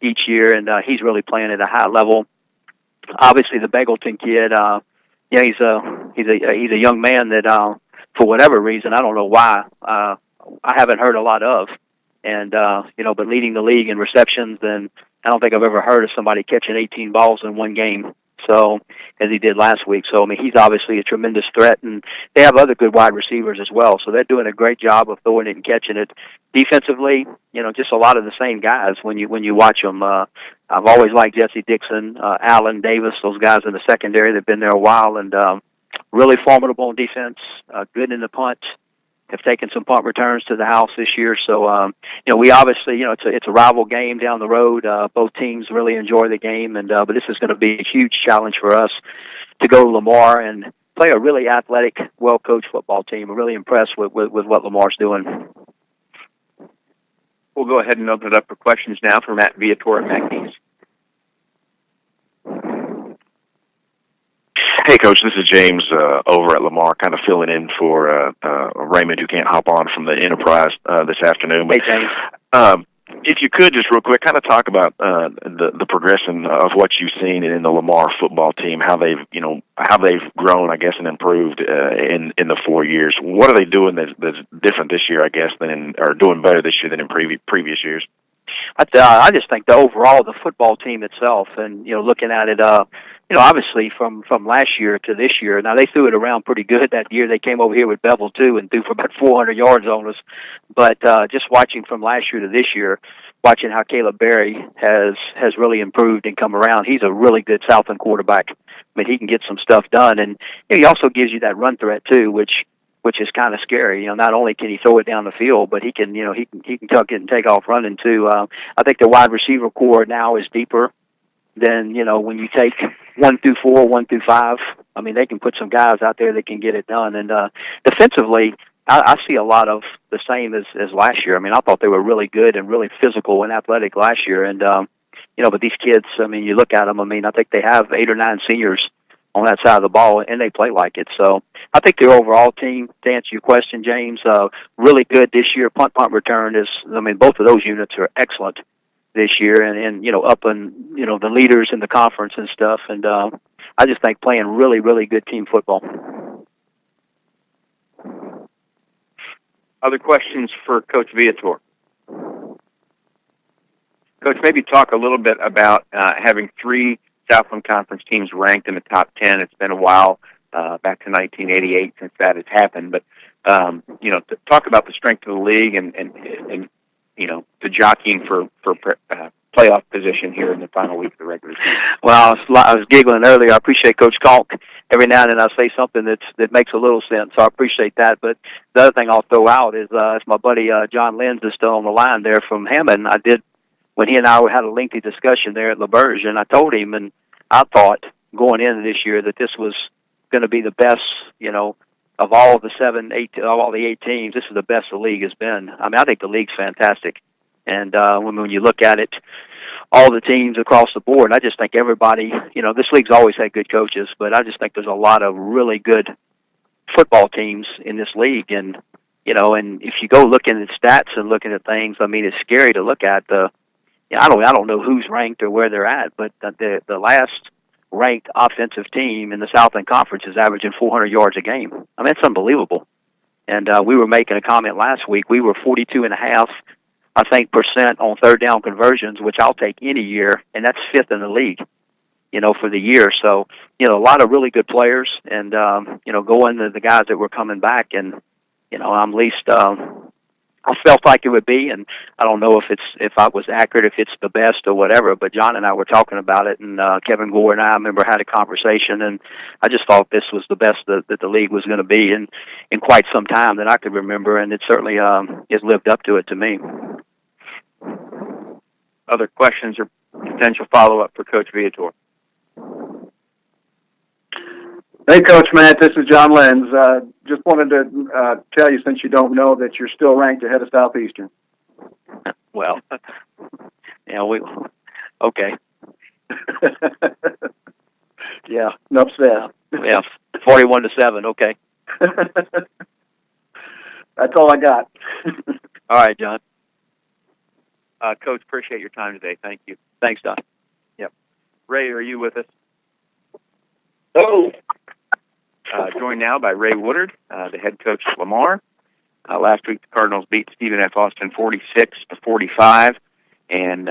each year, and he's really playing at a high level. Obviously, the Beggleton kid, he's a young man that, for whatever reason, I don't know why, I haven't heard a lot of, and but leading the league in receptions, and I don't think I've ever heard of somebody catching 18 balls in one game, so as he did last week. So I mean, he's obviously a tremendous threat, and they have other good wide receivers as well. So they're doing a great job of throwing it and catching it. Defensively, just a lot of the same guys when you watch them. I've always liked Jesse Dixon, Allen Davis, those guys in the secondary. They've been there a while, and really formidable on defense. Good in the punt. Have taken some punt returns to the house this year. So, we obviously, it's a rival game down the road. Both teams really enjoy the game, and but this is going to be a huge challenge for us to go to Lamar and play a really athletic, well-coached football team. I'm really impressed with what Lamar's doing. We'll go ahead and open it up for questions now for Matt Viator at McNeese. Hey, Coach, this is James over at Lamar, kind of filling in for Raymond, who can't hop on from the Enterprise this afternoon. But, hey, James. If you could just real quick kind of talk about the progression of what you've seen in the Lamar football team, how they've grown, I guess, and improved in the 4 years. What are they doing that's different this year, I guess, or doing better this year than in previous years? I just think the football team itself, and looking at it, obviously from last year to this year. Now they threw it around pretty good that year. They came over here with Bevel too and threw for about 400 yards on us. But just watching from last year to this year, watching how Caleb Berry has really improved and come around. He's a really good Southland quarterback. I mean, he can get some stuff done, and he also gives you that run threat too, which is kind of scary. Not only can he throw it down the field, but he can tuck it and take off running too. I think the wide receiver core now is deeper than when you take 1 through 4, 1 through 5. I mean, they can put some guys out there that can get it done. And defensively, I see a lot of the same as last year. I mean, I thought they were really good and really physical and athletic last year. And but these kids, I mean, you look at them. I mean, I think they have 8 or 9 seniors on that side of the ball, and they play like it. So I think their overall team, to answer your question, James, really good this year. Punt return is, both of those units are excellent this year, and up in the leaders in the conference and stuff. And I just think playing really, really good team football. Other questions for Coach Viator? Coach, maybe talk a little bit about having 3 Southland Conference teams ranked in the top 10. It's been a while, back to 1988 since that has happened. But, to talk about the strength of the league and the jockeying for playoff position here in the final week of the regular season. Well, I was giggling earlier. I appreciate Coach Conk. Every now and then I say something that makes a little sense, so I appreciate that. But the other thing I'll throw out is my buddy John Lenz is still on the line there from Hammond. When he and I had a lengthy discussion there at LaBerge, and I told him, and I thought going into this year that this was going to be the best, of all the 8 teams, this is the best the league has been. I mean, I think the league's fantastic. And when you look at it, all the teams across the board, I just think everybody, this league's always had good coaches, but I just think there's a lot of really good football teams in this league. And, and if you go looking at stats and looking at things, I mean, it's scary to look at I don't know who's ranked or where they're at, but the last ranked offensive team in the Southland Conference is averaging 400 yards a game. I mean, that's unbelievable. And we were making a comment last week. We were 42.5%, I think, on third down conversions, which I'll take any year, and that's 5th in the league, for the year. So, a lot of really good players, and going to the guys that were coming back, and I'm at least I felt like it would be, and I don't know if I was accurate, if it's the best or whatever, but John and I were talking about it, and Kevin Gore and I remember had a conversation, and I just thought this was the best that the league was going to be in quite some time that I could remember, and it certainly has lived up to it to me. Other questions or potential follow-up for Coach Viator? Hey, Coach Matt, this is John Lenz. Just wanted to tell you, since you don't know, that you're still ranked ahead of Southeastern. Well, okay. Yeah. Enough said. Yeah, 41-7, okay. That's all I got. All right, John. Coach, appreciate your time today. Thank you. Thanks, Don. Yep. Ray, are you with us? Hello. Joined now by Ray Woodard, the head coach at Lamar. Last week, the Cardinals beat Stephen F. Austin 46-45, and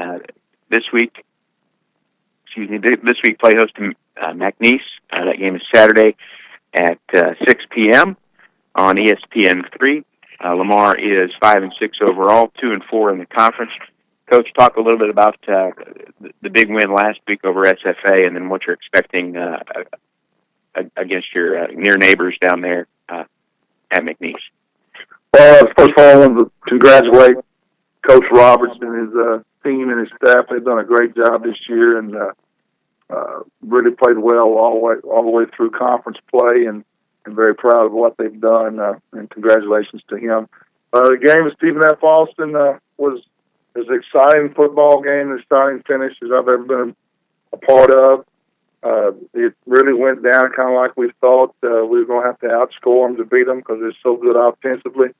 this week play host to McNeese. That game is Saturday at 6 p.m. on ESPN3. Lamar is 5-6 overall, 2-4 in the conference. Coach, talk a little bit about the big win last week over SFA, and then what you're expecting against your near neighbors down there at McNeese. Well, first of all, I want to congratulate Coach Roberts and his team and his staff. They've done a great job this year and really played well all the way through conference play, and very proud of what they've done. And congratulations to him. The game with Stephen F. Austin was an exciting football game, an exciting finish as I've ever been a part of. It really went down kind of like we thought. We were going to have to outscore them to beat them because they're so good offensively.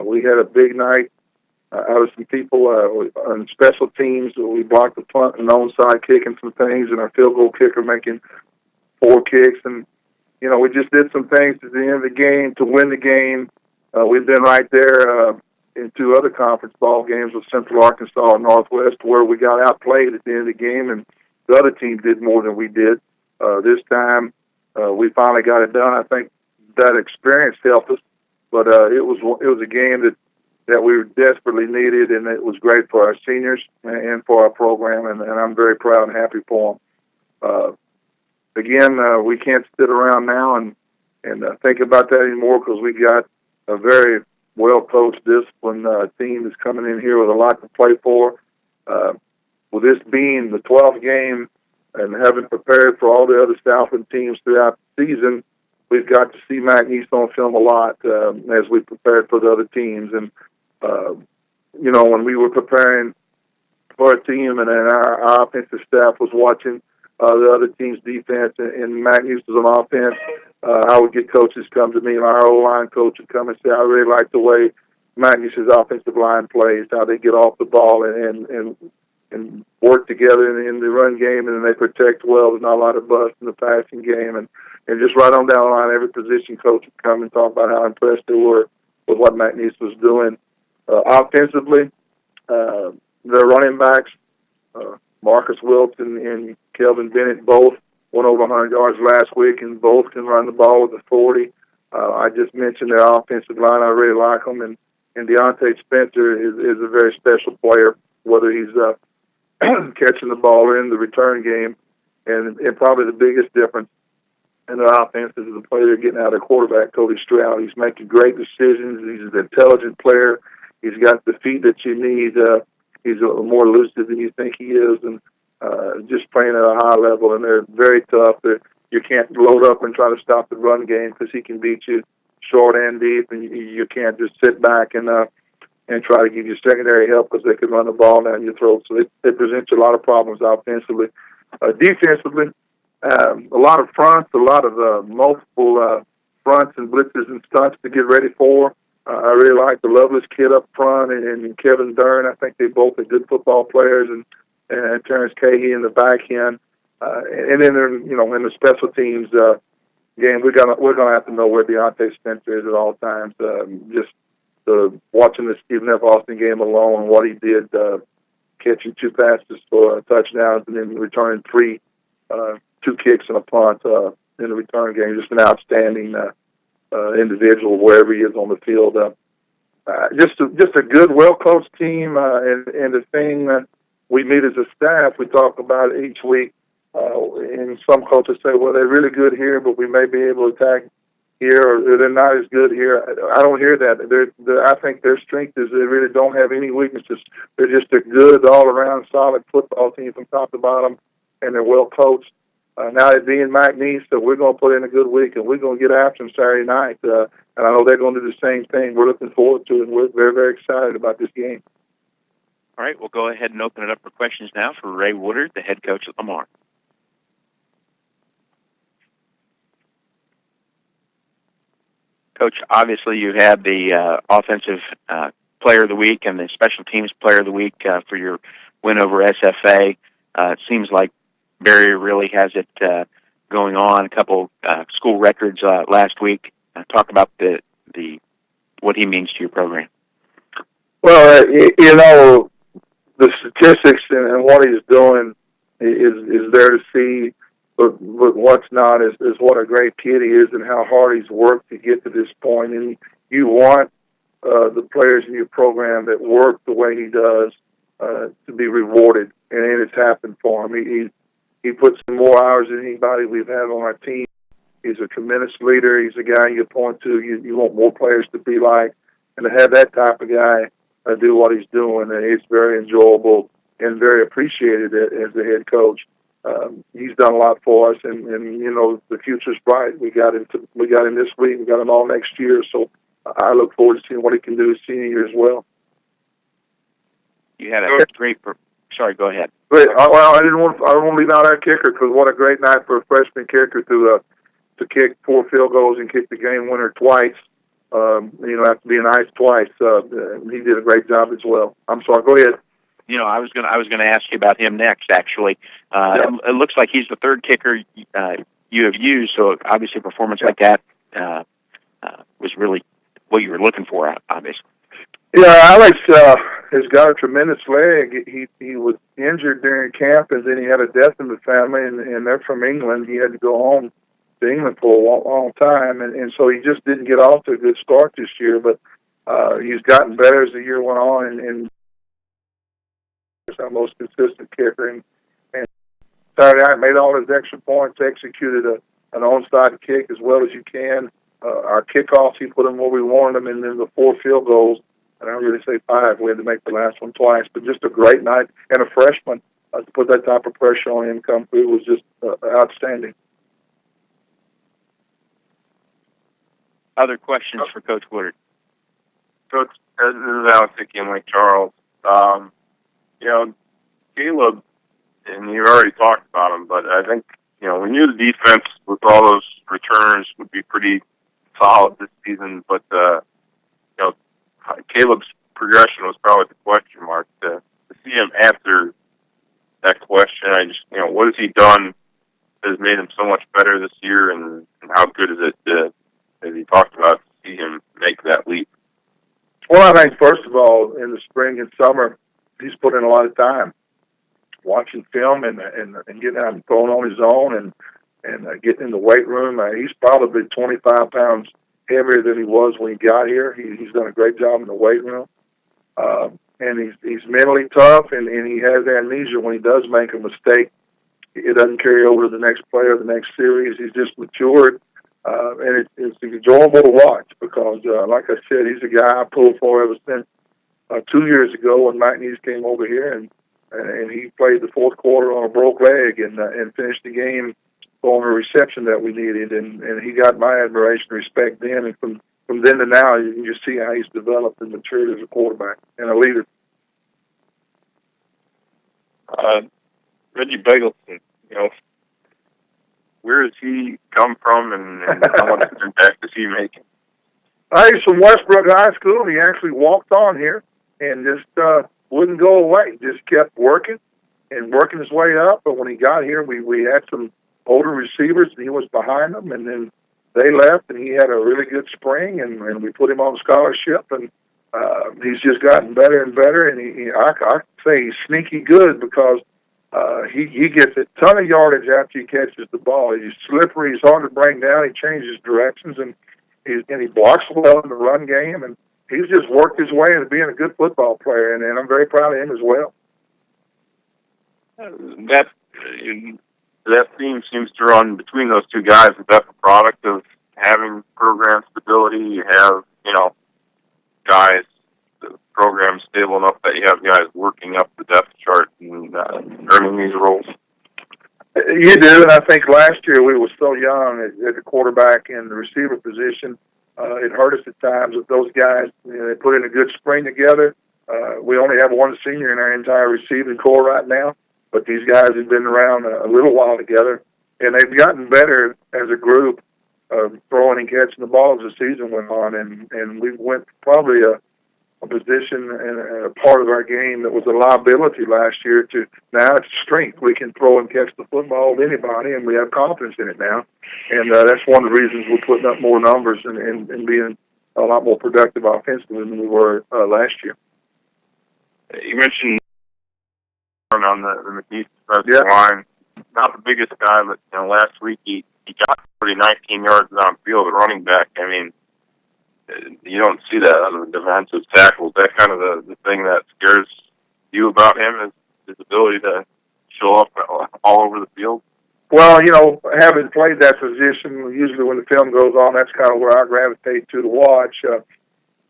We had a big night out of some people on special teams. We blocked the punt and onside kick and some things, and our field goal kicker making 4 kicks. And, we just did some things at the end of the game to win the game. We've been right there in 2 other conference ball games with Central Arkansas and Northwest where we got outplayed at the end of the game, and the other team did more than we did. This time, we finally got it done. I think that experience helped us, but it was a game that we desperately needed, and it was great for our seniors and for our program, and I'm very proud and happy for them. Again, we can't sit around now and think about that anymore because we got a very well-coached, disciplined team that's coming in here with a lot to play for. With this being the 12th game and having prepared for all the other Southland teams throughout the season, we've got to see McNeese on film a lot as we prepared for the other teams. And, when we were preparing for a team and our offensive staff was watching the other team's defense and McNeese was on offense, I would get coaches come to me, and our O-line coach would come and say, I really like the way McNeese's offensive line plays, how they get off the ball and work together in the run game, and then they protect well. There's not a lot of bust in the passing game. And just right on down the line, every position coach would come and talk about how impressed they were with what McNeese was doing. Offensively, their running backs, Marcus Wilson and Kelvin Bennett, both went over 100 yards last week, and both can run the ball with a 40. I just mentioned their offensive line. I really like them. And Deontay Spencer is a very special player, whether he's catching the ball or in the return game. And probably the biggest difference in their offense is the play they're getting out of quarterback, Cody Stroud. He's making great decisions. He's an intelligent player. He's got the feet that you need. He's more elusive than you think he is, and just playing at a high level. And they're very tough. You can't load up and try to stop the run game because he can beat you short and deep, and you can't just sit back and try to give you secondary help because they can run the ball down your throat. So they present you a lot of problems offensively. Defensively, a lot of fronts, a lot of multiple fronts and blitzes and stunts to get ready for. I really like the Lovelace kid up front and Kevin Dern. I think they both are good football players, and Terrence Cahey in the back end. And then in the special teams game, we're gonna have to know where Deontay Spencer is at all times. Watching the Stephen F. Austin game alone, what he did, catching 2 passes for touchdowns and then returning 2 kicks and a punt in the return game. Just an outstanding individual wherever he is on the field. just a good, well-coached team, and the thing that we meet as a staff, we talk about it each week. And some coaches say, well, they're really good here, but we may be able to attack here, or they're not as good here. I don't hear that. I think their strength is they really don't have any weaknesses. They're just a good, all-around, solid football team from top to bottom, and they're well-coached. Now it being McNeese, so we're going to put in a good week, and we're going to get after them Saturday night. And I know they're going to do the same thing. We're looking forward to it, and we're very, very excited about this game. All right, we'll go ahead and open it up for questions now for Ray Woodard, the head coach at Lamar. Coach, obviously you had the offensive player of the week and the special teams player of the week for your win over SFA. It seems like Barry really has it going on. A couple school records last week. Talk about the what he means to your program. Well, you know, the statistics and what he's doing is there to see, but what's not is what a great kid he is and how hard he's worked to get to this point. And you want the players in your program that work the way he does to be rewarded, and it's happened for him. He puts in more hours than anybody we've had on our team. He's a tremendous leader. He's a guy you point to. You want more players to be like, and to have that type of guy do what he's doing, it's very enjoyable and very appreciated as the head coach. He's done a lot for us, and you know the future's bright. We got him this week. We got him all next year. So I look forward to seeing what he can do his senior year as well. You had a great. Sorry, go ahead. Well, I don't want to leave out our kicker, because what a great night for a freshman kicker to kick 4 field goals and kick the game winner twice. You know, after being iced twice, he did a great job as well. I'm sorry. Go ahead. You know, I was gonna ask you about him next. Actually, it looks like he's the third kicker you have used. So obviously, a performance like that was really what you were looking for, obviously. Yeah, Alex has got a tremendous leg. He was injured during camp, and then he had a death in the family, and they're from England. He had to go home to England for a long time, and so he just didn't get off to a good start this year. But he's gotten better as the year went on, and he's our most consistent kicker. And Saturday night made all his extra points, executed an onside kick as well as you can. Our kickoffs, he put them where we wanted them, and then the 4 field goals. I don't really say 5. We had to make the last one twice, but just a great night. And a freshman to put that type of pressure on him come through was just outstanding. Other questions for Coach Woodard? Coach, this is Alex Hickey and Lake Charles. You know, Caleb, and you already talked about him, but I think, you know, we knew the defense with all those returners would be pretty solid this season, but, you know, Caleb's progression was probably the question mark. To see him answer that question, I just, you know, what has he done that has made him so much better this year, and how good is it as he talked about, to see him make that leap? Well, I think, first of all, in the spring and summer, he's put in a lot of time watching film and getting out and throwing on his own and getting in the weight room. He's probably 25 pounds heavier than he was when he got here. He's done a great job in the weight room. And he's mentally tough, and he has amnesia when he does make a mistake. It doesn't carry over to the next player, the next series. He's just matured. And it's enjoyable to watch because, like I said, he's a guy I pulled for ever since 2 years ago when McNeese came over here, and he played the fourth quarter on a broke leg and finished the game on a reception that we needed, and he got my admiration and respect then, and from then to now, you can just see how he's developed and matured as a quarterback and a leader. Reggie Begelton, you know, where does he come from, and how much impact does he make? He's from Westbrook High School. He actually walked on here and just wouldn't go away. Just kept working and working his way up. But when he got here, we had some older receivers, and he was behind them. And then they left, and he had a really good spring, and we put him on scholarship. And he's just gotten better and better. And I say he's sneaky good because he gets a ton of yardage after he catches the ball. He's slippery. He's hard to bring down. He changes directions, and he blocks well in the run game. And he's just worked his way into being a good football player, and I'm very proud of him as well. That theme seems to run between those two guys. Is that the product of having program stability? You have, guys, the program stable enough that you have guys working up the depth chart and earning these roles? You do, and I think last year we were so young at the quarterback and the receiver position. It hurt us at times with those guys. They put in a good spring together. We only have one senior in our entire receiving corps right now, but these guys have been around a little while together, and they've gotten better as a group of throwing and catching the ball as the season went on, and we went probably a position and a part of our game that was a liability last year to now it's strength. We can throw and catch the football with anybody, and we have confidence in it now. And that's one of the reasons we're putting up more numbers and being a lot more productive offensively than we were last year. You mentioned on the McNeese defensive line, not the biggest guy, but last week he got 19 yards downfield at running back. I mean, you don't see that out of the defensive tackles. That kind of the thing that scares you about him is his ability to show up all over the field. Well, having played that position, usually when the film goes on, that's kind of where I gravitate to watch.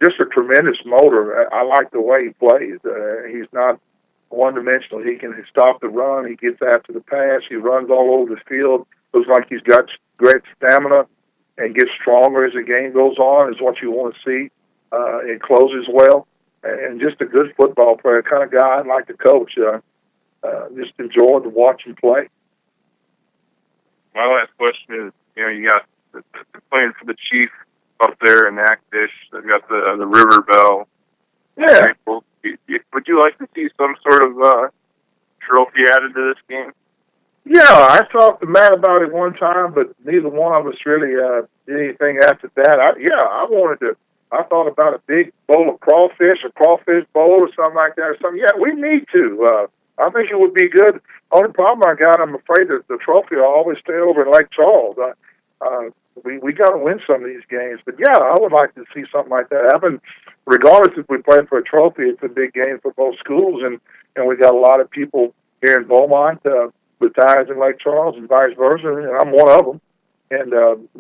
Just a tremendous motor. I like the way he plays. He's not one-dimensional. He can stop the run. He gets after the pass. He runs all over the field. Looks like he's got great stamina and gets stronger as the game goes on, is what you want to see. It closes well. And just a good football player, kind of guy I'd like to coach. Just enjoy to watch him play. My last question is, you got playing for the Chief up there in Natchitoches. They've got the River Bell. Yeah. Would you like to see some sort of trophy added to this game? Yeah, I talked to Matt about it one time, but neither one of us really did anything after that. I thought about a big bowl of crawfish, a crawfish bowl or something like that or something. Yeah, we need to. I think it would be good. Only problem I got, I'm afraid that the trophy will always stay over in Lake Charles. We got to win some of these games. But, yeah, I would like to see something like that happen. Regardless if we play for a trophy, it's a big game for both schools, and we got a lot of people here in Beaumont with ties in Lake Charles and vice versa, and I'm one of them. And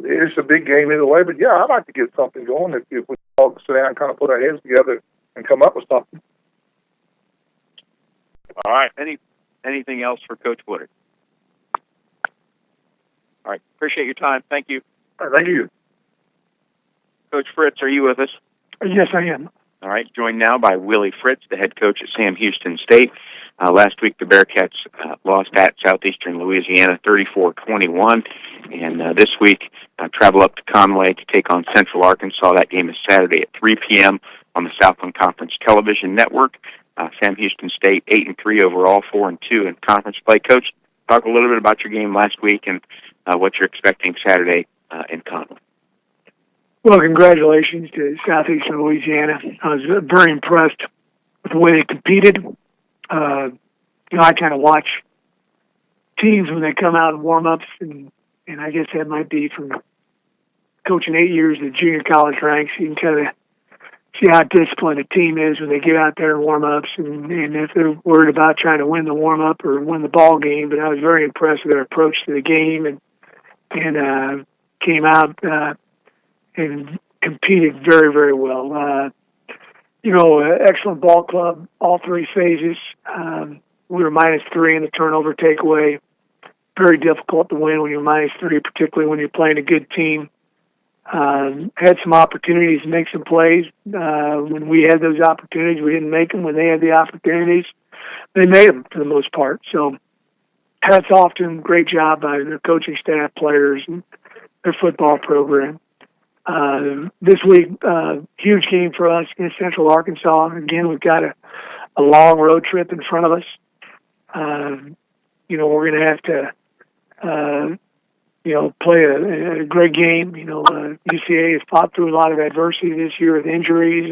it's a big game either way. But, yeah, I'd like to get something going if we all sit down and kind of put our heads together and come up with something. All right. Anything else for Coach Woodard? All right. Appreciate your time. Thank you. Thank you. Coach Fritz, are you with us? Yes, I am. All right. Joined now by Willie Fritz, the head coach at Sam Houston State. Last week, the Bearcats lost at Southeastern Louisiana 34-21. And this week, travel up to Conway to take on Central Arkansas. That game is Saturday at 3 p.m. on the Southland Conference Television Network. Sam Houston State 8-3 overall, 4-2 in conference play. Coach, talk a little bit about your game last week and what you're expecting Saturday in Conway. Well, congratulations to Southeastern Louisiana. I was very impressed with the way they competed. I kind of watch teams when they come out in warm-ups, and I guess that might be from coaching 8 years at junior college ranks. You can kind of see how disciplined a team is when they get out there in warm-ups and if they're worried about trying to win the warm-up or win the ball game. But I was very impressed with their approach to the game and came out and competed very, very well. Excellent ball club, all three phases. We were -3 in the turnover takeaway. Very difficult to win when you're -3, particularly when you're playing a good team. Had some opportunities to make some plays. When we had those opportunities, we didn't make them. When they had the opportunities, they made them for the most part. So hats off to them. Great job by their coaching staff, players, and their football program. This week, huge game for us against Central Arkansas. Again, we've got a long road trip in front of us. We're going to have to play a great game. UCA has fought through a lot of adversity this year with injuries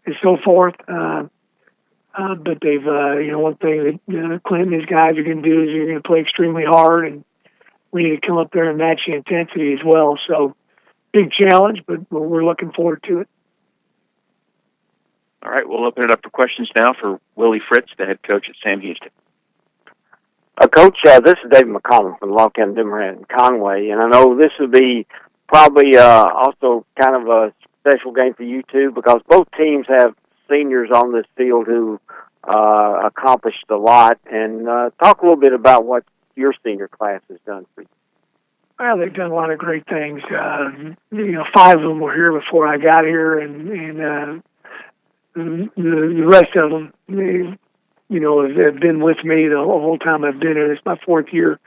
and so forth. But they've, one thing that Clinton and his guys are going to do is you're going to play extremely hard, and we need to come up there and match the intensity as well. So big challenge, but we're looking forward to it. All right, we'll open it up for questions now for Willie Fritz, the head coach at Sam Houston. Coach, this is David McCollum from Log Cabin Democrat in Conway, and I know this would be probably also kind of a special game for you too, because both teams have seniors on this field who accomplished a lot. And talk a little bit about what your senior class has done for you. Well, they've done a lot of great things. 5 of them were here before I got here, and the rest of them, have been with me the whole time I've been here. It's my 4th year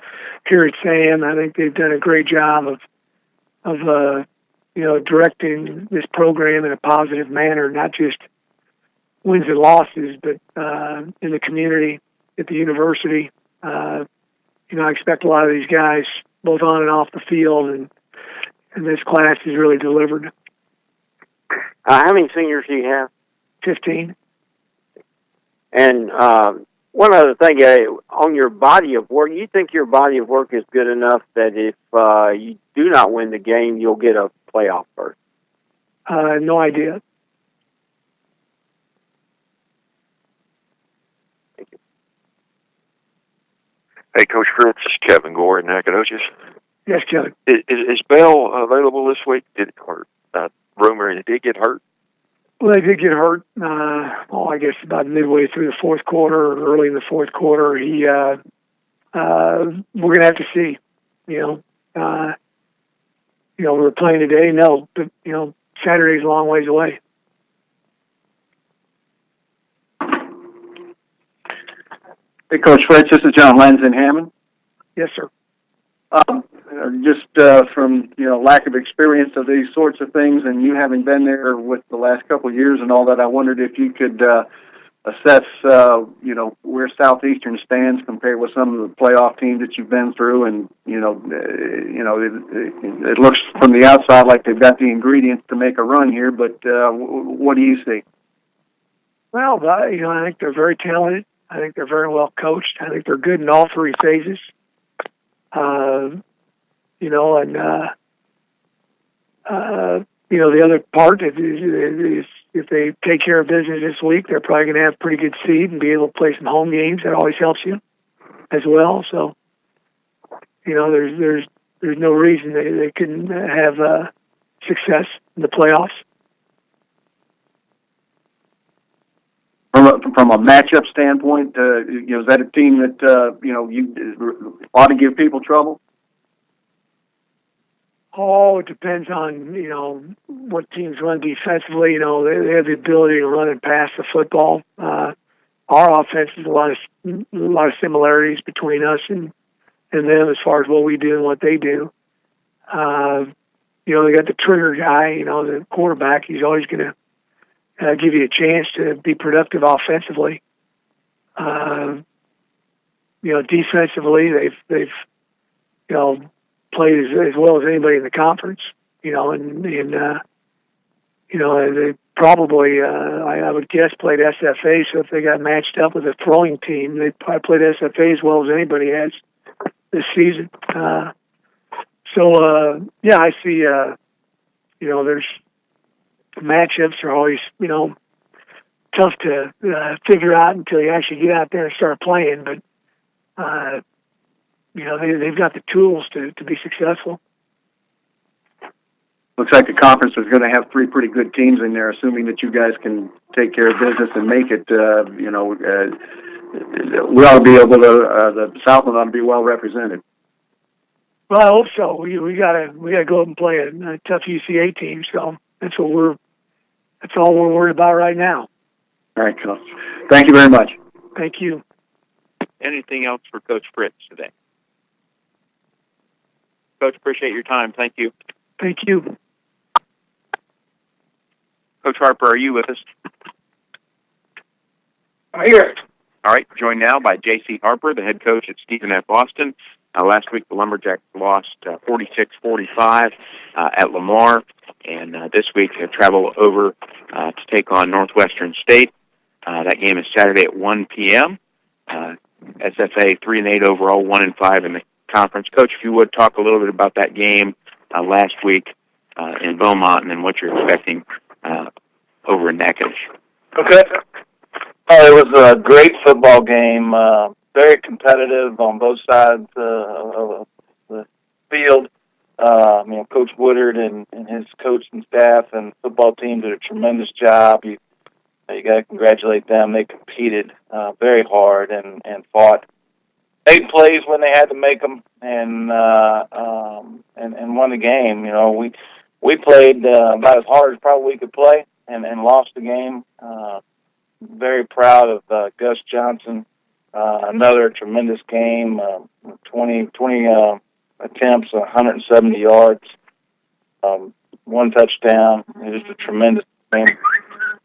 here at Sam. I think they've done a great job of directing this program in a positive manner, not just wins and losses, but in the community, at the university. I expect a lot of these guys, both on and off the field, and this class has really delivered. How many seniors do you have? 15. And one other thing, on your body of work, you think your body of work is good enough that if you do not win the game, you'll get a playoff berth? No idea. Thank you. Hey, Coach Fritz, this is Kevin Gore in Nacogdoches. Yes, Kevin. Is Bell available this week? Rumor he did get hurt? Well, they did get hurt. I guess about midway through the fourth quarter, or early in the fourth quarter. We're going to have to see. We were playing today. No, but Saturday's a long ways away. Hey, Coach Fritz, this is John Lenz in Hammond. Yes, sir. Just from lack of experience of these sorts of things, and you having been there with the last couple of years and all that, I wondered if you could assess where Southeastern stands compared with some of the playoff teams that you've been through, and it looks from the outside like they've got the ingredients to make a run here, but what do you see? Well, I think they're very talented. I think they're very well coached. I think they're good in all 3 phases. The other part is if they take care of business this week, they're probably going to have a pretty good seed and be able to play some home games. That always helps you as well. So, there's no reason they couldn't have success in the playoffs. From a matchup standpoint, is that a team that you ought to give people trouble? Oh, it depends on what teams run defensively. They have the ability to run and pass the football. Our offense is a lot of similarities between us and them as far as what we do and what they do. They got the trigger guy. The quarterback. He's always going to give you a chance to be productive offensively. Defensively, they've played as well as anybody in the conference. They probably, I would guess, played SFA. So if they got matched up with a throwing team, they probably played SFA as well as anybody has this season. I see. There's matchups are always, tough to figure out until you actually get out there and start playing. But, they've got the tools to be successful. Looks like the conference is going to have 3 pretty good teams in there, assuming that you guys can take care of business and make it. We ought to be able to, the Southland ought to be well represented. Well, I hope so. We gotta go up and play a tough UCA team. So that's all we're worried about right now. All right, Coach. Thank you very much. Thank you. Anything else for Coach Fritz today? Coach, appreciate your time. Thank you. Thank you. Coach Harper, are you with us? I'm here. All right, joined now by J.C. Harper, the head coach at Stephen F. Austin. Last week, the Lumberjacks lost 46-45 at Lamar, and this week they travel over to take on Northwestern State. That game is Saturday at 1 p.m. SFA 3-8 overall, 1-5 in the conference. Coach, if you would talk a little bit about that game last week in Beaumont, and then what you're expecting over in Natchitoches. Okay. It was a great football game, very competitive on both sides of the field. Coach Woodard and his coaching staff and football team did a tremendous job. You got to congratulate them. They competed very hard and fought. 8 plays when they had to make them, and won the game. We played about as hard as probably we could play, and lost the game. Very proud of Gus Johnson. Another tremendous game. 20 attempts, 170 yards, 1 touchdown. It was a tremendous game.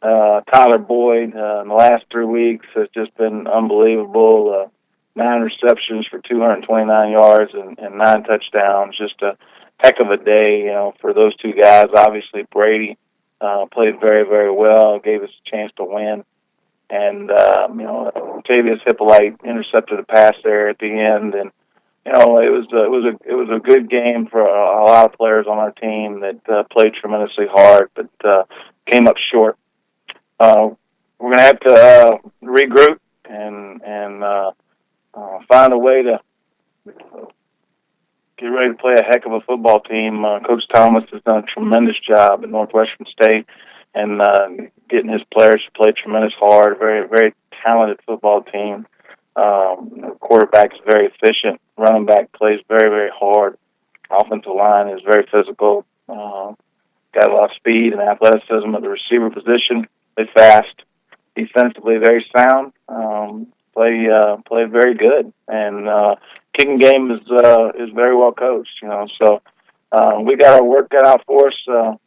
Tyler Boyd in the last 3 weeks has just been unbelievable. 9 receptions for 229 yards and 9 touchdowns. Just a heck of a day, for those 2 guys. Obviously, Brady played very, very well, gave us a chance to win. And, Tavius Hippolyte intercepted a pass there at the end. And, it was a good game for a lot of players on our team that played tremendously hard, but came up short. We're going to have to regroup and find a way to get ready to play a heck of a football team. Coach Thomas has done a tremendous job at Northwestern State and getting his players to play tremendous hard. Very, very talented football team. Quarterback is very efficient. Running back plays very, very hard. Offensive line is very physical. Got a lot of speed and athleticism at the receiver position. Play fast. Defensively, very sound. Play very good. And kicking game is very well coached. So we got our work cut out for us to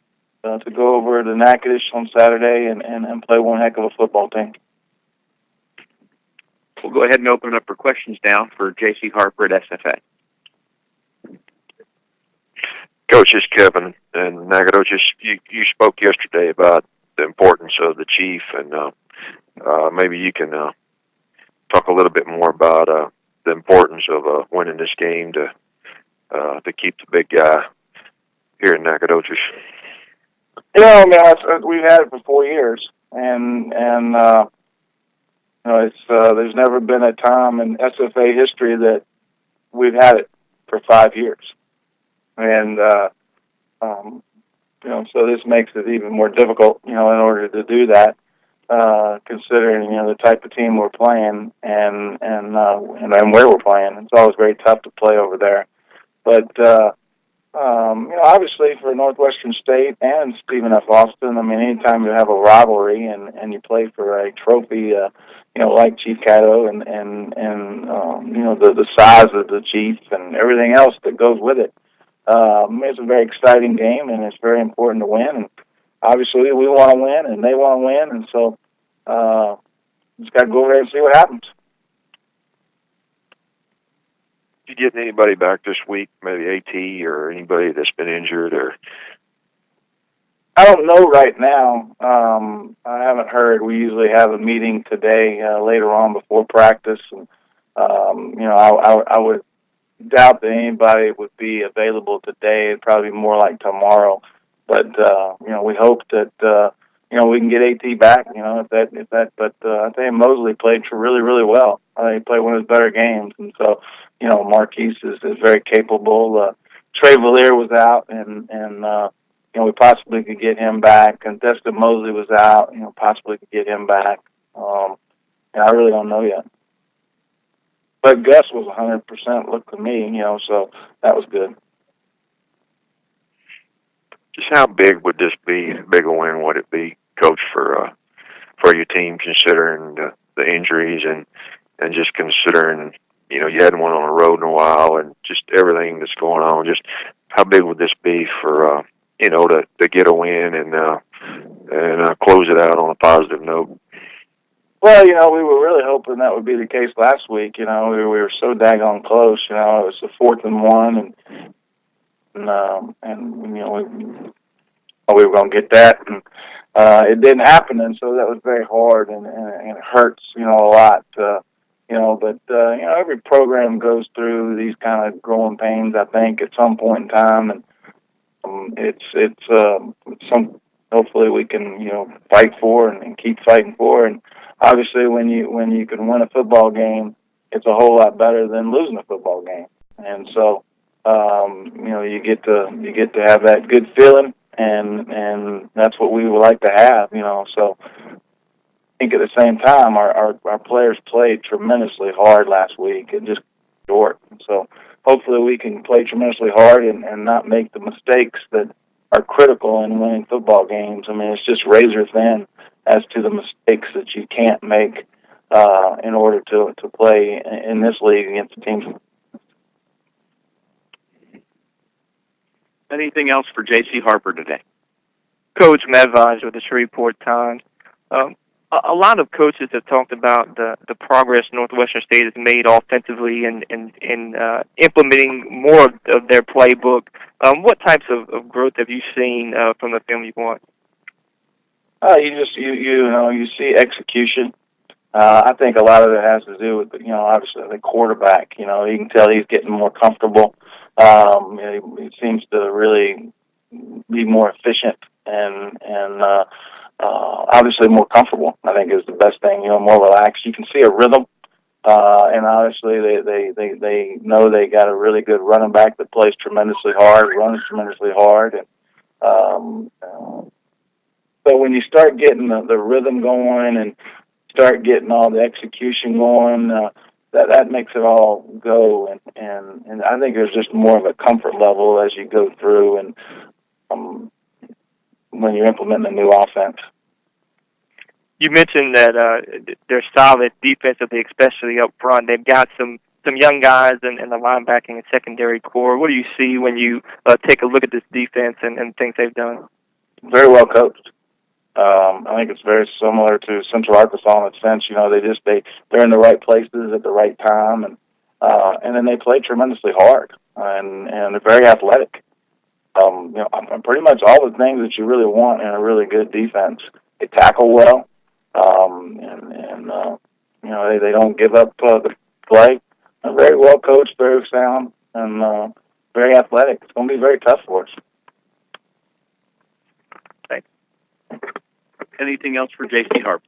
go over to Natchitoches on Saturday and play one heck of a football team. We'll go ahead and open it up for questions now for J.C. Harper at SFA. Coach, this is Kevin and Natchitoches. You spoke yesterday about the importance of the chief, and maybe you can talk a little bit more about the importance of winning this game to keep the big guy here in Natchitoches. We've had it for 4 years, and there's never been a time in SFA history that we've had it for 5 years, and so this makes it even more difficult, in order to do that, considering the type of team we're playing and where we're playing. It's always very tough to play over there, but obviously for Northwestern State and Stephen F. Austin, anytime you have a rivalry and you play for a trophy, like Chief Caddo and the size of the Chief and everything else that goes with it. It's a very exciting game, and it's very important to win. And obviously, we want to win, and they want to win, and so just got to go over there and see what happens. Did you get anybody back this week, maybe AT or anybody that's been injured? Or I don't know right now. I haven't heard. We usually have a meeting today, later on before practice, and I would doubt that anybody would be available today. It'd probably be more like tomorrow. But we hope that we can get AT back. But I think Mosley played really, really well. I think he played one of his better games, and so Marquise is very capable. Trey Valier was out, and we possibly could get him back. And Destin Mosley was out, possibly could get him back. I really don't know yet. But Gus was 100%, looked to me, so that was good. Just how big would this be? How big a win would it be, Coach, for your team, considering the injuries and just considering, you hadn't won on the road in a while and just everything that's going on? Just how big would this be for, to get a win and close it out on a positive note? Well, we were really hoping that would be the case last week. We were so daggone close. It was the 4th and 1, and we were going to get that, and it didn't happen, and so that was very hard, and it hurts, a lot. But every program goes through these kind of growing pains, I think, at some point in time, and it's hopefully we can, fight for and keep fighting for. And obviously, when you can win a football game, it's a whole lot better than losing a football game. And so, you get to have that good feeling, and that's what we would like to have. So I think at the same time, our players played tremendously hard last week and just short. So hopefully we can play tremendously hard and not make the mistakes that are critical in winning football games. I mean, it's just razor thin as to the mistakes that you can't make in order to play in this league against the teams. Anything else for J.C. Harper today? Coach Matt Vines with the Shreveport Times. A lot of coaches have talked about the progress Northwestern State has made offensively and implementing more of their playbook. What types of growth have you seen from the film you've watched? You see execution. I think a lot of it has to do with obviously the quarterback. You can tell he's getting more comfortable. He seems to really be more efficient and obviously more comfortable. I think is the best thing. More relaxed. You can see a rhythm, and obviously they know they got a really good running back that plays tremendously hard, runs tremendously hard, and so when you start getting the rhythm going and start getting all the execution going, that makes it all go, and I think there's just more of a comfort level as you go through and when you're implementing a new offense. You mentioned that they're solid defensively, especially up front. They've got some young guys in the linebacking and secondary core. What do you see when you take a look at this defense and things they've done? Very well coached. I think it's very similar to Central Arkansas in a sense. They're in the right places at the right time, and then they play tremendously hard and they're very athletic. Pretty much all the things that you really want in a really good defense. They tackle well, they don't give up the play. They're very well coached, very sound, and very athletic. It's going to be very tough for us. Thanks. Anything else for J.C. Harper?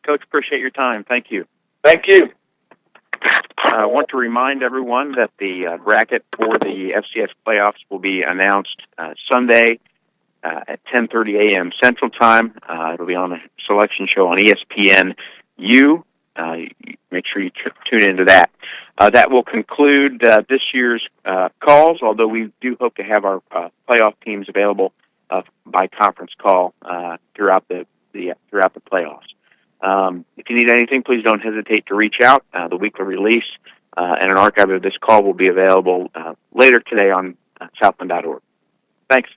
Coach, appreciate your time. Thank you. Thank you. I want to remind everyone that the bracket for the FCS playoffs will be announced Sunday at 10:30 a.m. Central Time. It'll be on a selection show on ESPNU. Make sure you tune into that. That will conclude this year's calls, although we do hope to have our playoff teams available by conference call throughout the playoffs. If you need anything, please don't hesitate to reach out. The weekly release and an archive of this call will be available later today on Southland.org. Thanks.